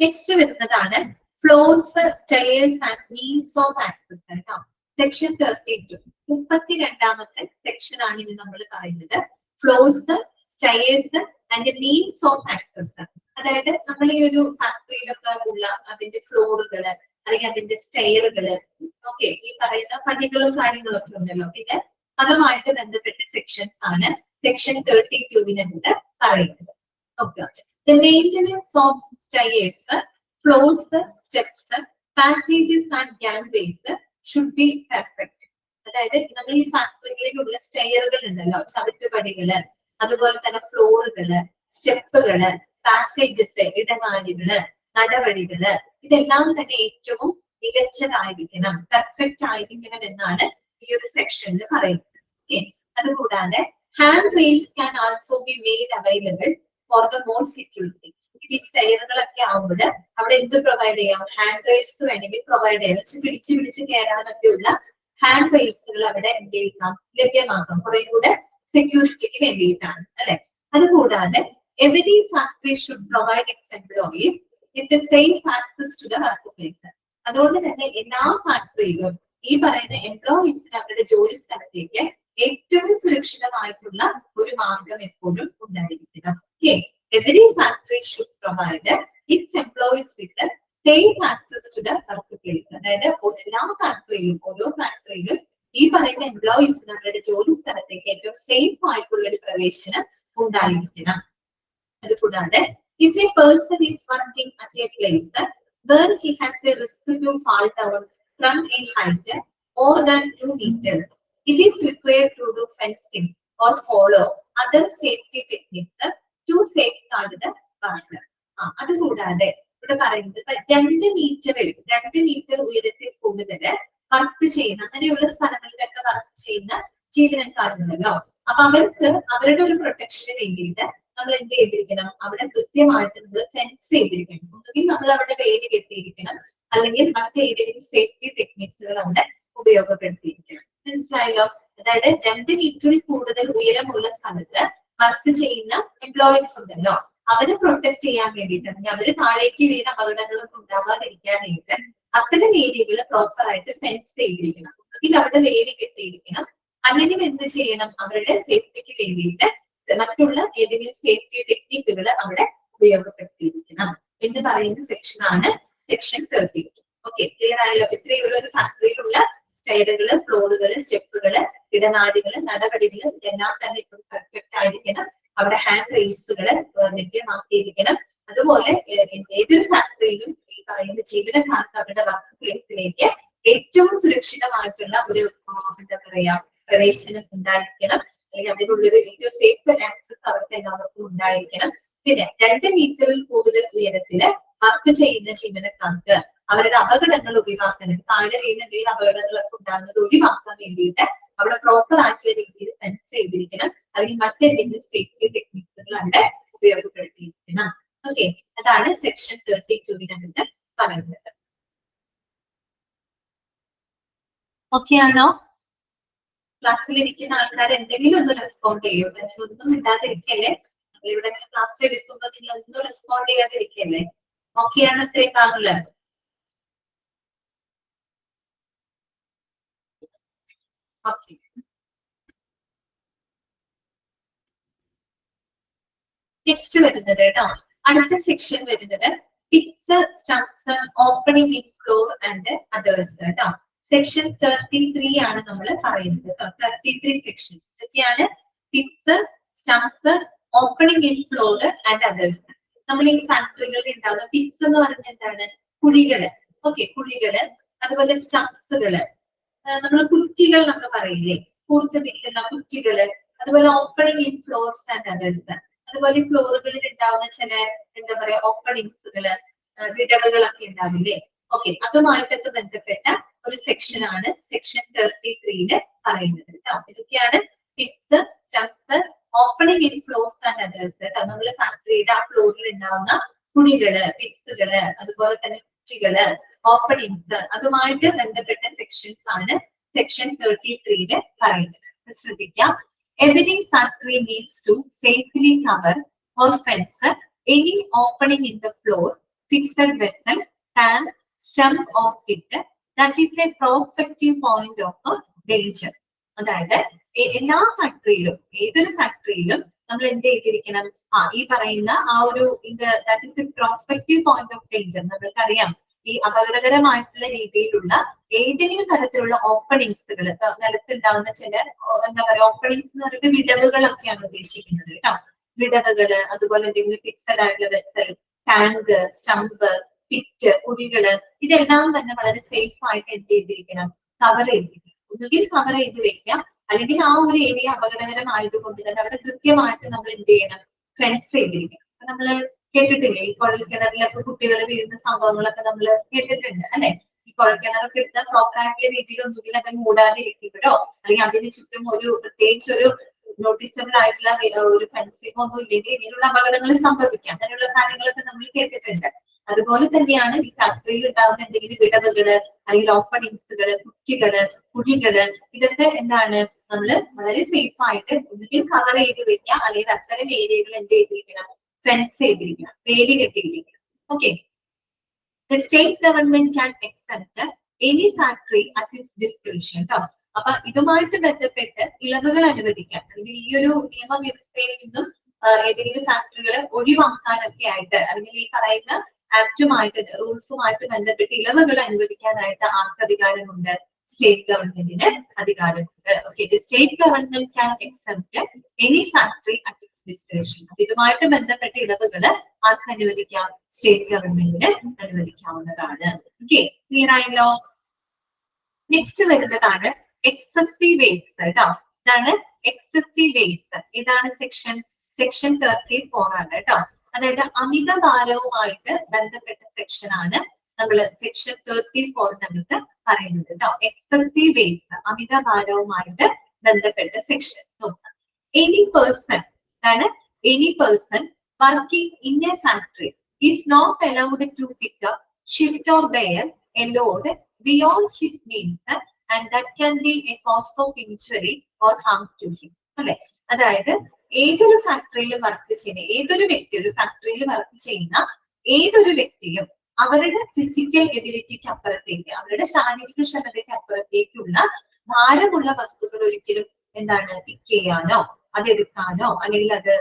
നെക്സ്റ്റ് വരുന്നതാണ് floors, stairs and means of access കേട്ടോ. സെക്ഷൻ 32, 32ാമത്തെ സെക്ഷൻ ആണ് ഇനി നമ്മൾ പറയുന്നത്. Floors, stairs and means of access. അതായത് നമ്മൾ ഈ ഒരു ഫാക്ടറിയിലൊക്കെ ഉള്ള അതിന്റെ ഫ്ലോറുകള് അല്ലെങ്കിൽ അതിന്റെ സ്റ്റെയറുകള്, ഓക്കെ, ഈ പറയുന്ന പടികളും കാര്യങ്ങളൊക്കെ ഉണ്ടല്ലോ. പിന്നെ അതുമായിട്ട് ബന്ധപ്പെട്ട സെക്ഷൻസ് ആണ് സെക്ഷൻ 32 പറയുന്നത്. Okay, the maintenance of stairs, floors, steps, passages and gangways should be perfect. അതായത് നമ്മൾ ഈ ഫാക്ടറികളിലുള്ള സ്റ്റെയറുകൾ ഉണ്ടല്ലോ, ചവിട്ടുപടികള്, അതുപോലെ തന്നെ ഫ്ലോറുകള്, സ്റ്റെപ്പുകള്, പാസേജസ്, ഇടനാഴികള്, നടവഴികള്, ഇതെല്ലാം തന്നെ ഏറ്റവും മികച്ചതായിരിക്കണം, പെർഫെക്റ്റ് ആയിരിക്കണം എന്നാണ് ഈ ഒരു സെക്ഷനിൽ പറയുന്നത്. ഓക്കെ, അതുകൂടാതെ hand rails can also be made available for the more security. ഈ സ്റ്റെയറുകളൊക്കെ ആവുമ്പോൾ അവിടെ എന്ത് പ്രൊവൈഡ് ചെയ്യാം? ഹാൻഡ് റെയിൽസ് വേണമെങ്കിൽ പ്രൊവൈഡ് ചെയ്യാം. പിടിച്ച് കയറാനൊക്കെയുള്ള ഹാൻഡ് റെയിൽസുകൾ അവിടെ എന്ത് ചെയ്യാം? ലഭ്യമാക്കാം, കുറെ കൂടെ സെക്യൂരിറ്റിക്ക് വേണ്ടിയിട്ടാണ് അല്ലെ. അതുകൂടാതെ every factory should provide its employees with safe access to the work place. അതുകൊണ്ട് തന്നെ എല്ലാ ഫാക്ടറിയിലും ഈ പറയുന്ന എംപ്ലോയീസിന് അവരുടെ ജോലി സ്ഥലത്തേക്ക് ഏറ്റവും സുരക്ഷിതമായിട്ടുള്ള ഒരു മാർഗം എപ്പോഴും ഉണ്ടായിരിക്കണം. Okay, every factory should provide its employees with safe access to the workplace. അതായത് എല്ലാ ഫാക്ടറിയിലും, ഓരോ ഫാക്ടറിയിലും ഈ പറയുന്ന എംപ്ലോയീസിന് അവരുടെ ജോലി സ്ഥലത്തേക്ക് ഏറ്റവും സേഫ് ആയിട്ടുള്ള ഒരു പ്രവേശനം ഉണ്ടായിരിക്കണം. അതുകൂടാതെ if a person is working at a place where he has a risk to fall down from a height more than 2 meters, it is required to do fencing or follow other safety techniques to safeguard the worker. അതുകൂടാതെ ഇവിടെ പറയുന്നത് 2 metre ഉയരത്തിൽ കൂടുതൽ work ചെയ്യുന്ന, അങ്ങനെയുള്ള സ്ഥലങ്ങളിലൊക്കെ work ചെയ്യുന്ന ജീവനക്കാരുണ്ടല്ലോ. അപ്പൊ അവർക്ക് അവരുടെ ഒരു പ്രൊട്ടക്ഷന് വേണ്ടിയിട്ട് നമ്മൾ എന്ത് ചെയ്തിരിക്കണം? അവിടെ കൃത്യമായിട്ട് നമ്മൾ ഫെൻസ് ചെയ്തിരിക്കണം. ഒന്നുകിൽ നമ്മൾ അവിടെ വേലി കെട്ടിയിരിക്കണം, അല്ലെങ്കിൽ മറ്റേതെങ്കിലും സേഫ്റ്റി ടെക്നിക്സുകൾ അവിടെ ഉപയോഗപ്പെടുത്തിയിരിക്കണം. മനസ്സിലായല്ലോ? അതായത് 2 മീറ്ററിൽ കൂടുതൽ ഉയരമുള്ള സ്ഥലത്ത് വർക്ക് ചെയ്യുന്ന എംപ്ലോയീസ് ഉണ്ടല്ലോ, അവരെ പ്രൊട്ടക്ട് ചെയ്യാൻ വേണ്ടിയിട്ട്, അല്ലെങ്കിൽ അവര് താഴേക്ക് വീണ അപകടങ്ങളൊന്നും ഉണ്ടാവാതിരിക്കാനായിട്ട് അത്തരം ഏരിയകൾ പ്രോപ്പർ ആയിട്ട് ഫെൻസ് ചെയ്തിരിക്കണം. അല്ലെങ്കിൽ അവിടെ വേലി കെട്ടിയിരിക്കണം, അല്ലെങ്കിൽ എന്ത് ചെയ്യണം? അവരുടെ സേഫ്റ്റിക്ക് വേണ്ടിയിട്ട് മറ്റുള്ള ഏതെങ്കിലും സേഫ്റ്റി ടെക്നിക്കുകൾ അവിടെ ഉപയോഗപ്പെടുത്തിയിരിക്കണം എന്ന് പറയുന്ന സെക്ഷനാണ് സെക്ഷൻ 32. ഓക്കെ, ക്ലിയർ ആയല്ലോ? ഇത്രയുള്ള ഒരു ഫാക്ടറിയിലുള്ള സ്റ്റെയറുകള്, ഫ്ലോറുകള്, സ്റ്റെപ്പുകള്, ഇടനാഴികള്, നടപടികള്, ഇതെല്ലാം തന്നെ ഇപ്പോൾ പെർഫെക്റ്റ് ആയിരിക്കണം. അവിടെ ഹാൻഡ് റെയിൽസുകള് ലഭ്യമാക്കിയിരിക്കണം. അതുപോലെ ഏതൊരു ഫാക്ടറിയിലും ഈ പറയുന്ന ജീവനക്കാർക്ക് അവരുടെ വർക്ക് പ്ലേസിലേക്ക് ഏറ്റവും സുരക്ഷിതമായിട്ടുള്ള ഒരു എന്താ പറയാ പ്രവേശനം ഉണ്ടായിരിക്കണം, അല്ലെങ്കിൽ അതിനുള്ളൊരു ഏറ്റവും സേഫ് ആക്സസ് അവർക്ക് എല്ലാവർക്കും ഉണ്ടായിരിക്കണം. പിന്നെ 2 മീറ്ററിൽ കൂടുതൽ ഉയരത്തില് വർക്ക് ചെയ്യുന്ന ജീവനക്കാർക്ക് അവരുടെ അപകടങ്ങൾ ഒഴിവാക്കാൻ, താഴെ വീഴുന്ന എന്തെങ്കിലും അപകടങ്ങളൊക്കെ ഉണ്ടാകുന്നത് ഒഴിവാക്കാൻ വേണ്ടിയിട്ട് അവിടെ പ്രോപ്പർ ആയിട്ടുള്ള രീതിയിൽ ഫെൻസ് ചെയ്തിരിക്കണം, അല്ലെങ്കിൽ മറ്റെന്തെങ്കിലും സേഫ്റ്റി ടെക്നിക്സുകൾ അവിടെ ഉപയോഗപ്പെടുത്തിയിരിക്കണം. ഓക്കെ, അതാണ് സെക്ഷൻ 32 പറയുന്നത്. ഓക്കെ ആണോ? ക്ലാസ്സിൽ ഇരിക്കുന്ന ആൾക്കാർ എന്തെങ്കിലും ഒന്ന് റെസ്പോണ്ട് ചെയ്യും. ഒന്നും ഇല്ലാതിരിക്കല്ലേ? ഇവിടെ ക്ലാസ് എടുക്കുമ്പോൾ നിങ്ങൾ ഒന്നും റെസ്പോണ്ട് ചെയ്യാതിരിക്കല്ലേ? ഓക്കെയാണ് ഇത്രയും ഭാഗമുള്ളത്? ഓക്കെ, നെക്സ്റ്റ് വരുന്നത് കേട്ടോ, അടുത്ത സെക്ഷൻ വരുന്നത് Pitt's, stumps, opening in floor and others കേട്ടോ. സെക്ഷൻ 33 ആണ് നമ്മൾ പറയുന്നത്. 33 സെക്ഷൻ ഇതൊക്കെയാണ് Pitt's, stumps, opening in floor and others. നമ്മൾ ഈ ഫാക്ടറികളിൽ ഉണ്ടാകുന്ന പിറ്റ്സ് എന്ന് പറഞ്ഞാൽ എന്താണ്? കുഴികള്. ഓക്കെ, കുഴികള്, അതുപോലെ സ്റ്റംസുകള്, നമ്മൾ കുറ്റികൾ എന്നൊക്കെ പറയില്ലേ, പൂർത്ത് നിൽക്കുന്ന കുറ്റികള്, അതുപോലെ opening in floors and others, അതുപോലെ ഫ്ലോറുകളിൽ ഉണ്ടാവുന്ന ചില എന്താ പറയാ ഓപ്പണിങ്സുകള്, വിടവുകളൊക്കെ ഉണ്ടാവില്ലേ. ഓക്കെ, അതുമായിട്ടൊക്കെ ബന്ധപ്പെട്ട ഒരു സെക്ഷൻ ആണ് സെക്ഷൻ 33 പറയുന്നത് കേട്ടോ. ഇതൊക്കെയാണ് Pitt's, stumps, opening in floors and others കേട്ടോ. നമ്മൾ ഫാക്ടറിയുടെ ആ ഫ്ലോറിൽ ഉണ്ടാവുന്ന കുഴികള്, പിറ്റ്സുകള്, അതുപോലെ തന്നെ കുറ്റികള്, ഓപ്പണിങ്സ്, അതുമായിട്ട് ബന്ധപ്പെട്ട സെക്ഷൻസ് ആണ് സെക്ഷൻ 33 പറയുന്നത്. ശ്രദ്ധിക്കാം. Every factory needs to safely cover or fence any opening in the floor, fixed vessel, tank, stump or pit that is a prospective point of danger. അതായത് എല്ലാ ഫാക്ടറിയിലും, ഏതൊരു ഫാക്ടറിയിലും നമ്മൾ എന്ത് ചെയ്തിരിക്കണം, ഈ പറയുന്ന ആ ഒരു that is A prospective point of danger. നമ്മൾക്കറിയാം ഈ അപകടകരമായിട്ടുള്ള രീതിയിലുള്ള ഏതെങ്കിലും തരത്തിലുള്ള ഓപ്പണിങ്സുകൾ, നിലത്തുണ്ടാവുന്ന ചില എന്താ പറയുക ഓപ്പണിങ്സ് എന്ന് പറയുമ്പോൾ വിടവുകളൊക്കെയാണ് ഉദ്ദേശിക്കുന്നത് കേട്ടോ. വിടവുകള്, അതുപോലെ എന്തെങ്കിലും ഫിക്സഡ് ആയിട്ടുള്ള വെസൽ, ടാങ്ക്, സ്റ്റംപ്, പിറ്റ്, കുഴികള്, ഇതെല്ലാം തന്നെ വളരെ സേഫ് ആയിട്ട് എന്ത് ചെയ്തിരിക്കണം, കവർ ചെയ്തിരിക്കണം. ഒന്നുകിൽ കവർ ചെയ്ത് വെക്കാം, അല്ലെങ്കിൽ ആ ഒരു ഏരിയ അപകടകരമായതുകൊണ്ട് തന്നെ അവിടെ കൃത്യമായിട്ട് നമ്മൾ എന്ത് ചെയ്യണം, ഫെൻസ് ചെയ്തിരിക്കണം. അപ്പൊ നമ്മള് കേട്ടിട്ടില്ലേ ഈ കുഴൽക്കിണറിലൊക്കെ കുട്ടികൾ വീഴുന്ന സംഭവങ്ങളൊക്കെ നമ്മൾ കേട്ടിട്ടുണ്ട് അല്ലെ. ഈ കുഴൽക്കിണറൊക്കെ എടുത്ത പ്രോപ്പർ ആയിട്ടുള്ള രീതിയിൽ ഒന്നുകിൽ അത് മൂടാതെ ഇരിക്കുമ്പോഴോ, അല്ലെങ്കിൽ അതിന് ചുറ്റും ഒരു പ്രത്യേകിച്ച് ഒരു നോട്ടീസബിൾ ആയിട്ടുള്ള ഒരു ഫെൻസിംഗ് ഒന്നും ഇല്ലെങ്കിൽ ഇങ്ങനെയുള്ള അപകടങ്ങൾ സംഭവിക്കാം. അങ്ങനെയുള്ള കാര്യങ്ങളൊക്കെ നമ്മൾ കേട്ടിട്ടുണ്ട്. അതുപോലെ തന്നെയാണ് ഈ ഫാക്ടറിയിൽ ഉണ്ടാകുന്ന എന്തെങ്കിലും വിടവുകള്, അല്ലെങ്കിൽ ഓപ്പണിങ്സുകള്, കുറ്റികള്, കുഴികള്, ഇതൊക്കെ എന്താണ് നമ്മൾ വളരെ സേഫ് ആയിട്ട് ഒന്നുകിൽ കവർ ചെയ്ത് വെക്കാം, അല്ലെങ്കിൽ അത്തരം ഏരിയകൾ എന്ത് ചെയ്തിരിക്കണം, ഫെൻസ് ചെയ്തിരിക്കണം, വേലി കെട്ടിയിരിക്കണം. Okay, the state government can exempt any factory at its discretion കേട്ടോ. അപ്പൊ ഇതുമായിട്ട് ബന്ധപ്പെട്ട് ഇളവുകൾ അനുവദിക്കാൻ, അല്ലെങ്കിൽ ഈ ഒരു നിയമവ്യവസ്ഥയിൽ നിന്നും ഏതെങ്കിലും ഫാക്ടറികൾ ഒഴിവാക്കാനൊക്കെ ആയിട്ട്, അല്ലെങ്കിൽ ഈ പറയുന്ന ആക്ടുമായിട്ട്, റൂൾസുമായിട്ട് ബന്ധപ്പെട്ട് ഇളവുകൾ അനുവദിക്കാനായിട്ട് ആർക്ക് അധികാരമുണ്ട്? സ്റ്റേറ്റ് ഗവൺമെന്റിന് അധികാരമുണ്ട്. Okay, the state government can exempt any factory at its discretion. അപ്പൊ ഇതുമായിട്ട് ബന്ധപ്പെട്ട ഇളവുകൾ ആർക്ക് അനുവദിക്കാം? സ്റ്റേറ്റ് ഗവൺമെന്റിന് അനുവദിക്കാവുന്നതാണ്. ഓക്കെ, ക്ലിയർ ആയല്ലോ. നെക്സ്റ്റ് വരുന്നതാണ് എക്സസീവ് വെയ്റ്റ്സ് കേട്ടോ. ഇതാണ് എക്സസീവ് വെയ്റ്റ്സ്. ഇതാണ് സെക്ഷൻ 34 ആണ് കേട്ടോ. അതായത് അമിത ഭാരവുമായിട്ട് ബന്ധപ്പെട്ട സെക്ഷൻ ആണ് നമ്മൾ സെക്ഷൻ 34 പറയുന്നത് കേട്ടോ. എക്സസീവ് വെയ്റ്റ്സ്, അമിത ഭാരവുമായിട്ട് ബന്ധപ്പെട്ട സെക്ഷൻ നോക്കാം. Any person working in a factory is not allowed to pick up, shift or bear a load beyond his means and that can be a cause of injury or harm to him. അല്ലെ, അതായത് ഏതൊരു ഫാക്ടറിയിൽ work ചെയ്യുന്ന ഏതൊരു വ്യക്തി, ഒരു ഫാക്ടറിയിൽ work ചെയ്യുന്ന ഏതൊരു വ്യക്തിയും അവരുടെ ഫിസിക്കൽ എബിലിറ്റിക്ക് അപ്പുറത്തേക്ക്, അവരുടെ ശാരീരിക ക്ഷമതയ്ക്ക് അപ്പുറത്തേക്കുള്ള ഭാരമുള്ള വസ്തുക്കൾ ഒരിക്കലും എന്താണ് പിക്ക് ചെയ്യാനോ, അതെടുക്കാനോ, അല്ലെങ്കിൽ അത്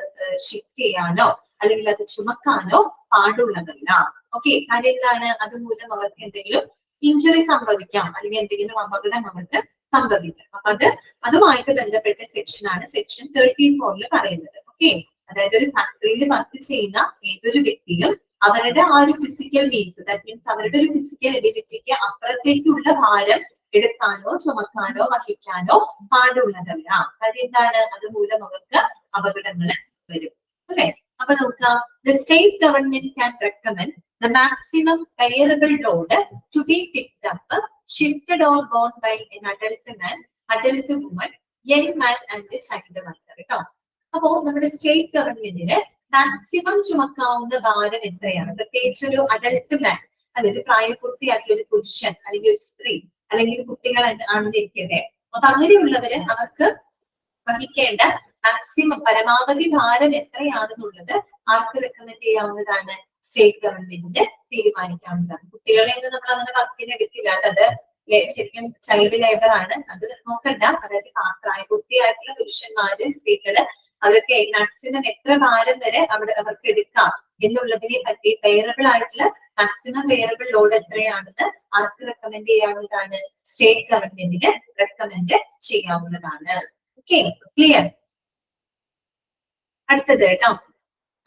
ഷിഫ്റ്റ് ചെയ്യാനോ, അല്ലെങ്കിൽ അത് ചുമക്കാനോ പാടുള്ളതല്ല. ഓക്കെ, കാര്യം എന്താണ്? അതുമൂലം അവർക്ക് എന്തെങ്കിലും ഇഞ്ചുറി സംഭവിക്കാം, അല്ലെങ്കിൽ എന്തെങ്കിലും അപകടം അവർക്ക് സംഭവിക്കാം. അപ്പൊ അതുമായിട്ട് ബന്ധപ്പെട്ട സെക്ഷൻ ആണ് സെക്ഷൻ 34 പറയുന്നത്. ഓക്കെ, അതായത് ഒരു ഫാക്ടറിയിൽ വർക്ക് ചെയ്യുന്ന ഏതൊരു വ്യക്തിയും അവരുടെ ആ ഒരു ഫിസിക്കൽ മീൻസ്, ദാറ്റ് മീൻസ് അവരുടെ ഒരു ഫിസിക്കൽ എബിലിറ്റിക്ക് അപ്പുറത്തേക്കുള്ള ഭാരം എടുക്കാനോ, ചുമക്കാനോ, വഹിക്കാനോ പാടുള്ളതല്ല. കാര്യം എന്താണ്? അതുമൂലം അവർക്ക് അപകടങ്ങൾ വരും. അല്ലെ, അപ്പൊ നോക്കാം. The state government can recommend the maximum bearable load to be picked up, shifted or borne by an adult man, adult woman, young man and a child mother. കേട്ടോ. അപ്പോ നമ്മുടെ സ്റ്റേറ്റ് ഗവൺമെന്റിന് മാക്സിമം ചുമക്കാവുന്ന ഭാരം എത്രയാണ്? പ്രത്യേകിച്ച് ഒരു അഡൾട്ട് മാൻ, അതായത് പ്രായപൂർത്തിയായിട്ടുള്ള ഒരു പുരുഷൻ, അല്ലെങ്കിൽ ഒരു സ്ത്രീ, അല്ലെങ്കിൽ കുട്ടികൾ ആണെന്നിരിക്കട്ടെ. അപ്പൊ അങ്ങനെയുള്ളവര് അവർക്ക് വഹിക്കേണ്ട മാക്സിമം പരമാവധി ഭാരം എത്രയാണെന്നുള്ളത് ആർക്ക് റെക്കമെൻഡ് ചെയ്യാവുന്നതാണ്? സ്റ്റേറ്റ് ഗവൺമെന്റിന് തീരുമാനിക്കാവുന്നതാണ്. കുട്ടികളെ ഒന്നും നമ്മൾ അങ്ങനെ വർക്കിന് എടുക്കില്ല, അത് ശരിക്കും ചൈൽഡ് ലേബർ ആണ്, അത് നോക്കണ്ട. അതായത് പ്രായപൂർത്തിയായിട്ടുള്ള പുരുഷന്മാര്, സ്ത്രീകള്, അവർക്ക് മാക്സിമം എത്ര ഭാരം വരെ അവർക്ക് എടുക്കാം എന്നുള്ളതിനെ പറ്റി, വെയറബിൾ ആയിട്ടുള്ള മാക്സിമം വെയറബിൾ ലോഡ് എത്രയാണെന്ന് ആർക്ക് റെക്കമെൻഡ് ചെയ്യാവുന്നതാണ്? സ്റ്റേറ്റ് ഗവൺമെന്റിന് റെക്കമെൻഡ് ചെയ്യാവുന്നതാണ്. Okay, clear. അടുത്തത് കേട്ടോ,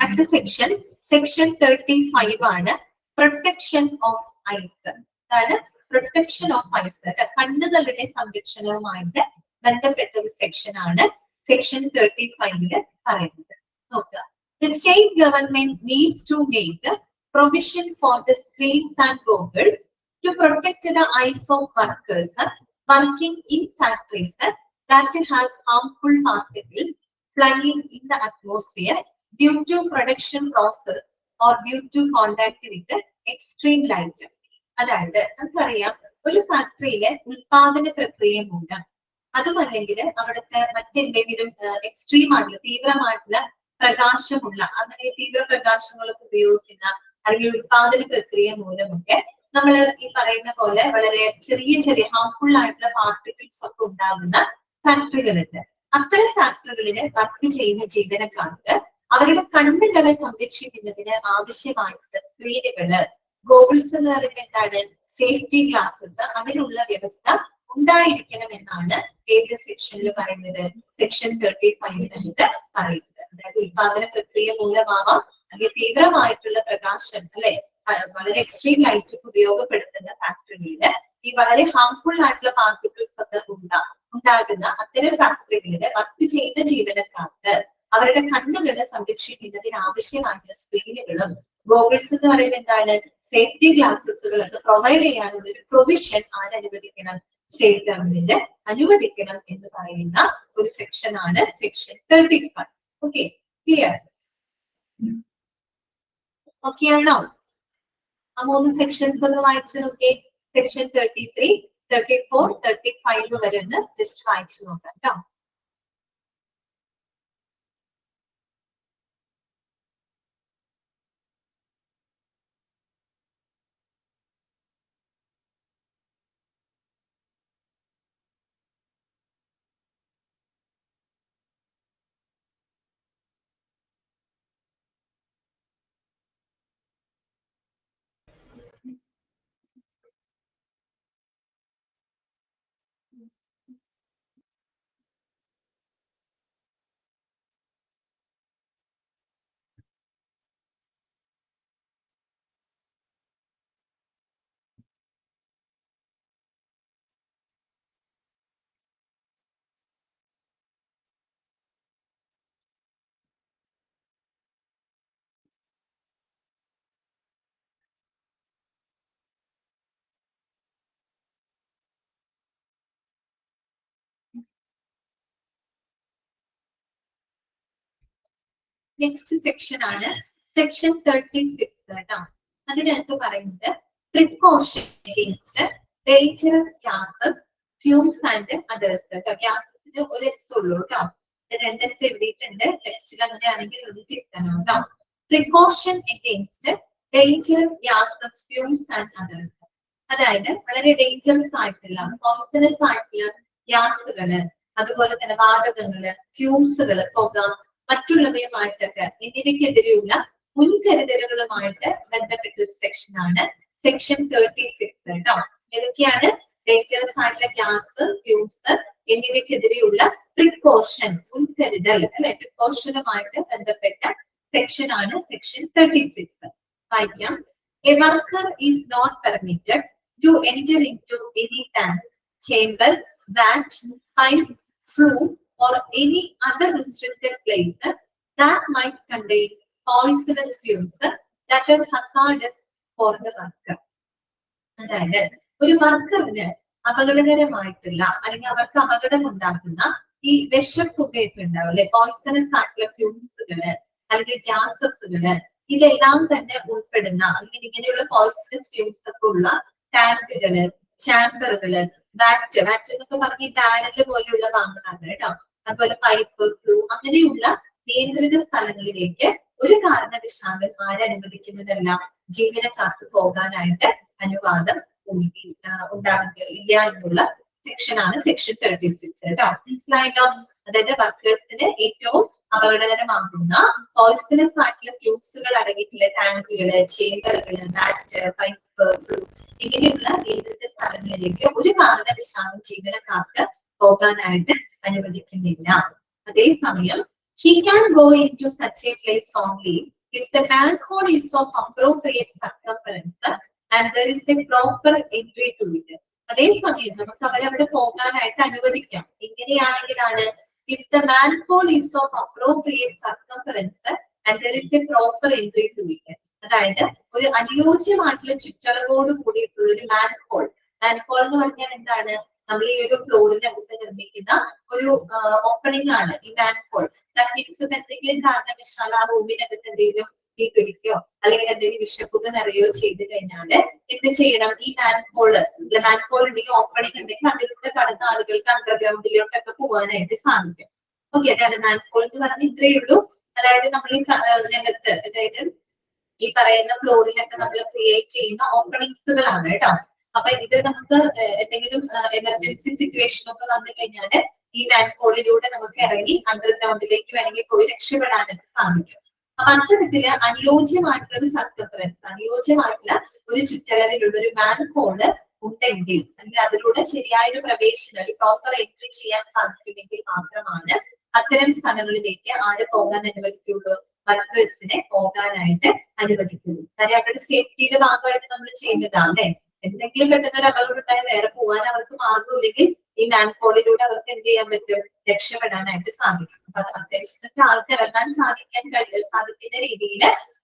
അടുത്ത സെക്ഷൻ 35 ആണ് പ്രൊട്ടക്ഷൻ ഓഫ് ഐസ്. എന്താണ് പ്രൊട്ടക്ഷൻ ഓഫ് ഐസ്, കണ്ണുകളുടെ സംരക്ഷണവുമായിട്ട് ബന്ധപ്പെട്ട ഒരു സെക്ഷൻ ആണ് സെക്ഷൻ 35 പറയുന്നത്. നോക്കുക, the state government needs to make provision for the screens and goggles to protect the eyes of workers working in factories that have harmful particles flying in the atmosphere due to production process or due to contact with extreme light. അതായത് നമുക്കറിയാം, ഒരു ഫാക്ടറിയിലെ ഉൽപാദന പ്രക്രിയ മൂലം അതുമല്ലെങ്കിൽ അവിടുത്തെ മറ്റെന്തെങ്കിലും extreme ആയിട്ടുള്ള തീവ്രമായിട്ടുള്ള പ്രകാശമുള്ള അങ്ങനെ തീവ്രപ്രകാശങ്ങളൊക്കെ ഉപയോഗിക്കുന്ന അല്ലെങ്കിൽ ഉൽപാദന പ്രക്രിയ മൂലമൊക്കെ നമ്മൾ ഈ പറയുന്ന പോലെ വളരെ ചെറിയ ചെറിയ ഹാർംഫുൾ ആയിട്ടുള്ള പാർട്ടിക്കിൾസ് ഒക്കെ ഉണ്ടാകുന്ന ഫാക്ടറികളുണ്ട്. അത്തരം ഫാക്ടറികളിൽ വർക്ക് ചെയ്യുന്ന ജീവനക്കാർക്ക് അവരുടെ കണ്ണുകളെ സംരക്ഷിക്കുന്നതിന് ആവശ്യമായിട്ടുള്ള സ്ക്രീനുകള്, ഗോഗിൾസ് എന്ന് പറയുന്നത് എന്താണ്, സേഫ്റ്റി ഗ്ലാസസ്, അതിനുള്ള വ്യവസ്ഥ ഉണ്ടായിരിക്കണം എന്നാണ് ഏത് സെക്ഷനിൽ പറയുന്നത്, സെക്ഷൻ 35 പറയുന്നത്. അതായത് ഉൽപാദന പ്രക്രിയ മൂലമാവാം അല്ലെങ്കിൽ തീവ്രമായിട്ടുള്ള പ്രകാശം അല്ലെ വളരെ എക്സ്ട്രീം ലൈറ്റ് ഉപയോഗപ്പെടുത്തുന്ന ഫാക്ടറികളില് ഈ വളരെ ഹാർംഫുൾ ആയിട്ടുള്ള പാർട്ടിക്കിൾസ് ഒക്കെ ഉണ്ടാകുന്ന അത്തരം ഫാക്ടറികളില് വർക്ക് ചെയ്യുന്ന ജീവനക്കാർക്ക് അവരുടെ കണ്ണുകളെ സംരക്ഷിക്കുന്നതിന് ആവശ്യമായിട്ടുള്ള സ്ക്രീനുകളും ഗോഗിൾസ് എന്ന് പറയുന്നത് എന്താണ്, സേഫ്റ്റി ഗ്ലാസസുകളൊക്കെ പ്രൊവൈഡ് ചെയ്യാനുള്ള ഒരു പ്രൊവിഷൻ ആരനുവദിക്കണം, സ്റ്റേറ്റ് ഗവൺമെന്റ് അനുവദിക്കണം എന്ന് പറയുന്ന ഒരു സെക്ഷൻ ആണ് സെക്ഷൻ 35. Okay, clear? ഓക്കെ ആണോ? ആ 3 സെക്ഷൻസ് ഒന്ന് വായിച്ചു നോക്കേ. സെക്ഷൻ 33, 34, 35 വരെ ഒന്ന് ജസ്റ്റ് വായിച്ചു നോക്കാം കേട്ടോ. നെക്സ്റ്റ് സെക്ഷൻ ആണ് സെക്ഷൻ 36 കേട്ടോ. അതിനകത്ത് പറയുന്നത് precaution against dangerous gases, fumes and others കേട്ടോ. ഗ്യാസസിന് ഒരു എസ് ഉള്ളൂ കേട്ടോ, 2 എസ് എഴുതിയിട്ടുണ്ട്. ടെക്സ്റ്റിൽ അങ്ങനെയാണെങ്കിൽ ഒന്ന് തിരുത്തണം കേട്ടോ. Precaution against dangerous gases, fumes and others, അതായത് വളരെ ഡേഞ്ചറസ് ആയിട്ടുള്ള പോയ്സണസ് ആയിട്ടുള്ള ഗ്യാസുകള്, അതുപോലെ തന്നെ വാതകങ്ങള്, ഫ്യൂംസുകള്, പുക, മറ്റുള്ളവയുമായിട്ടൊക്കെ എന്നിവയ്ക്കെതിരെയുള്ള മുൻകരുതലുകളുമായിട്ട് ബന്ധപ്പെട്ട ഒരു സെക്ഷൻ ആണ് സെക്ഷൻ 36 കേട്ടോ. ഏതൊക്കെയാണ്? ഡേഞ്ചറസ് ആയിട്ടുള്ള ഗ്യാസ്, ഫ്യൂംസ് എന്നിവയ്ക്കെതിരെയുള്ള പ്രിക്കോഷൻ, മുൻകരുതൽ അല്ലെ, പ്രിക്കോഷനുമായിട്ട് ബന്ധപ്പെട്ട സെക്ഷൻ ആണ് സെക്ഷൻ 36. വായിക്കാം. A worker is not permitted to enter into any tank, chamber, vat, pipe, flue or any other restricted place that might contain poisonous fumes that are hazardous for the worker. അതായത് ഒരു വർക്കറിന് അപകടകരമായിട്ടുള്ള അല്ലെങ്കിൽ അവർക്ക് അപകടം ഉണ്ടാക്കുന്ന ഈ വിഷപ്പുകയൊക്കെ ഉണ്ടാവും അല്ലെ, പോയ്സണസ് ആയിട്ടുള്ള ഫ്യൂംസുകള് അല്ലെങ്കിൽ ഗ്യാസസുകള്, ഇതെല്ലാം തന്നെ ഉൾപ്പെടുന്ന അല്ലെങ്കിൽ ഇങ്ങനെയുള്ള പോയ്സണസ് ഫ്യൂംസ് ഒക്കെ ഉള്ള ടാങ്കുകള്, ചാമ്പറുകള്, വാറ്റ് എന്നൊക്കെ പറഞ്ഞ് ബാരല് പോലെയുള്ള വാങ്ങുന്നതാണ് കേട്ടോ. അതുപോലെ പൈപ്പ്, ഫ്ലൂ, അങ്ങനെയുള്ള നിയന്ത്രിത സ്ഥലങ്ങളിലേക്ക് ഒരു കാരണവശാലും ആരനുവദിക്കുന്നതല്ല, ജീവനക്കാർക്ക് പോകാനായിട്ട് അനുവാദം ഉണ്ടാകില്ല എന്നുള്ള സെക്ഷൻ ആണ് സെക്ഷൻ 36 കേട്ടോ. മനസ്സിലായല്ലോ? അതായത് വർക്കേഴ്സിന് ഏറ്റവും അപകടകരമാകുന്ന പോയ്സണസ് ആയിട്ടുള്ള ഫ്യൂംസുകൾ അടങ്ങിയിട്ടുള്ള ടാങ്കുകള്, ചേമ്പറുകള്, ബാറ്റ്, പൈപ്പ്, ഫ്ലൂ ഇങ്ങനെയുള്ള നിയന്ത്രിത സ്ഥലങ്ങളിലേക്ക് ഒരു കാരണവശാലും ജീവനക്കാർക്ക് പോകാനായിട്ട് അനുവദിക്കുന്നില്ല. അതേസമയം he can go into such a place only if the manhole is of appropriate circumference and there is a proper entry to it. അതേസമയം നമുക്ക് അവരവിടെ പോകാനായിട്ട് അനുവദിക്കാം. എങ്ങനെയാണെങ്കിലാണ് if the manhole is of appropriate circumference and there is a proper entry to it. അതായത് ഒരു അനുയോജ്യമായിട്ടുള്ള ചുറ്റളവോട് കൂടിയിട്ടുള്ള ഒരു manhole. Manhole എന്ന് പറഞ്ഞാൽ എന്താണ്? നമ്മൾ ഈ ഒരു ഫ്ലോറിനകത്ത് നിർമ്മിക്കുന്ന ഒരു ഓപ്പണിംഗ് ആണ് ഈ മാൻഹോൾ. ദാറ്റ് മീൻസ് എന്തെങ്കിലും കാരണവശാൽ ആ റൂമിനകത്ത് എന്തെങ്കിലും തീ പിടിക്കോ അല്ലെങ്കിൽ എന്തെങ്കിലും വിഷപ്പുക നിറയോ ചെയ്ത് കഴിഞ്ഞാല് എന്ത് ചെയ്യണം? ഈ മാൻഹോൾ ഉണ്ടെങ്കിൽ ഓപ്പണിംഗ് ഉണ്ടെങ്കിൽ അതിലൂടെ കടന്ന ആളുകൾക്ക് അണ്ടർഗ്രൗണ്ടിലോട്ടൊക്കെ പോകാനായിട്ട് സാധിക്കും. ഓക്കെ, അതാണ് മാൻഹോൾ എന്ന് പറഞ്ഞാൽ ഇത്രയേ ഉള്ളൂ. അതായത് നമ്മൾ ഈ രംഗത്ത്, അതായത് ഈ പറയുന്ന ഫ്ലോറിലൊക്കെ നമ്മൾ ക്രിയേറ്റ് ചെയ്യുന്ന ഓപ്പണിങ്സുകളാണ് കേട്ടോ. അപ്പൊ ഇത് നമുക്ക് എന്തെങ്കിലും എമർജൻസി സിറ്റുവേഷൻ ഒക്കെ വന്നു കഴിഞ്ഞാല് ഈ മാൻഹോളിലൂടെ നമുക്ക് ഇറങ്ങി അണ്ടർഗ്രൗണ്ടിലേക്ക് വേണമെങ്കിൽ പോയി രക്ഷപ്പെടാനൊക്കെ സാധിക്കും. അപ്പൊ അത്തരത്തില് അനുയോജ്യമായിട്ടുള്ള ഒരു സർക്കംഫറൻസ്, അനുയോജ്യമായിട്ടുള്ള ഒരു ചുറ്റളവിലുള്ള ഒരു മാൻഹോള് ഉണ്ടെങ്കിൽ അല്ലെങ്കിൽ അതിലൂടെ ശരിയായൊരു പ്രവേശനം, ഒരു പ്രോപ്പർ എൻട്രി ചെയ്യാൻ സാധിക്കുമെങ്കിൽ മാത്രമാണ് അത്തരം സ്ഥലങ്ങളിലേക്ക് ആര് പോകാൻ അനുവദിക്കുള്ളൂ? വർക്കേഴ്സിനെ പോകാനായിട്ട് അനുവദിക്കുള്ളൂ. കാര്യം അവരുടെ സേഫ്റ്റിയുടെ ഭാഗമായിട്ട് നമ്മൾ ചെയ്യുന്നതാണ്. എന്തെങ്കിലും പെട്ടെന്ന് ഒരു അപകടം ഉണ്ടായാൽ വേറെ പോകാൻ അവർക്ക് മാർഗമില്ലെങ്കിൽ ഈ മാൻഹോളിലൂടെ അവർക്ക് എന്ത് ചെയ്യാൻ പറ്റും? രക്ഷപ്പെടാനായിട്ട് സാധിക്കും. അപ്പൊ അത്യാവശ്യത്തിന് ആൾക്ക് ഇറങ്ങാൻ സാധിക്കുന്ന രീതിയിൽ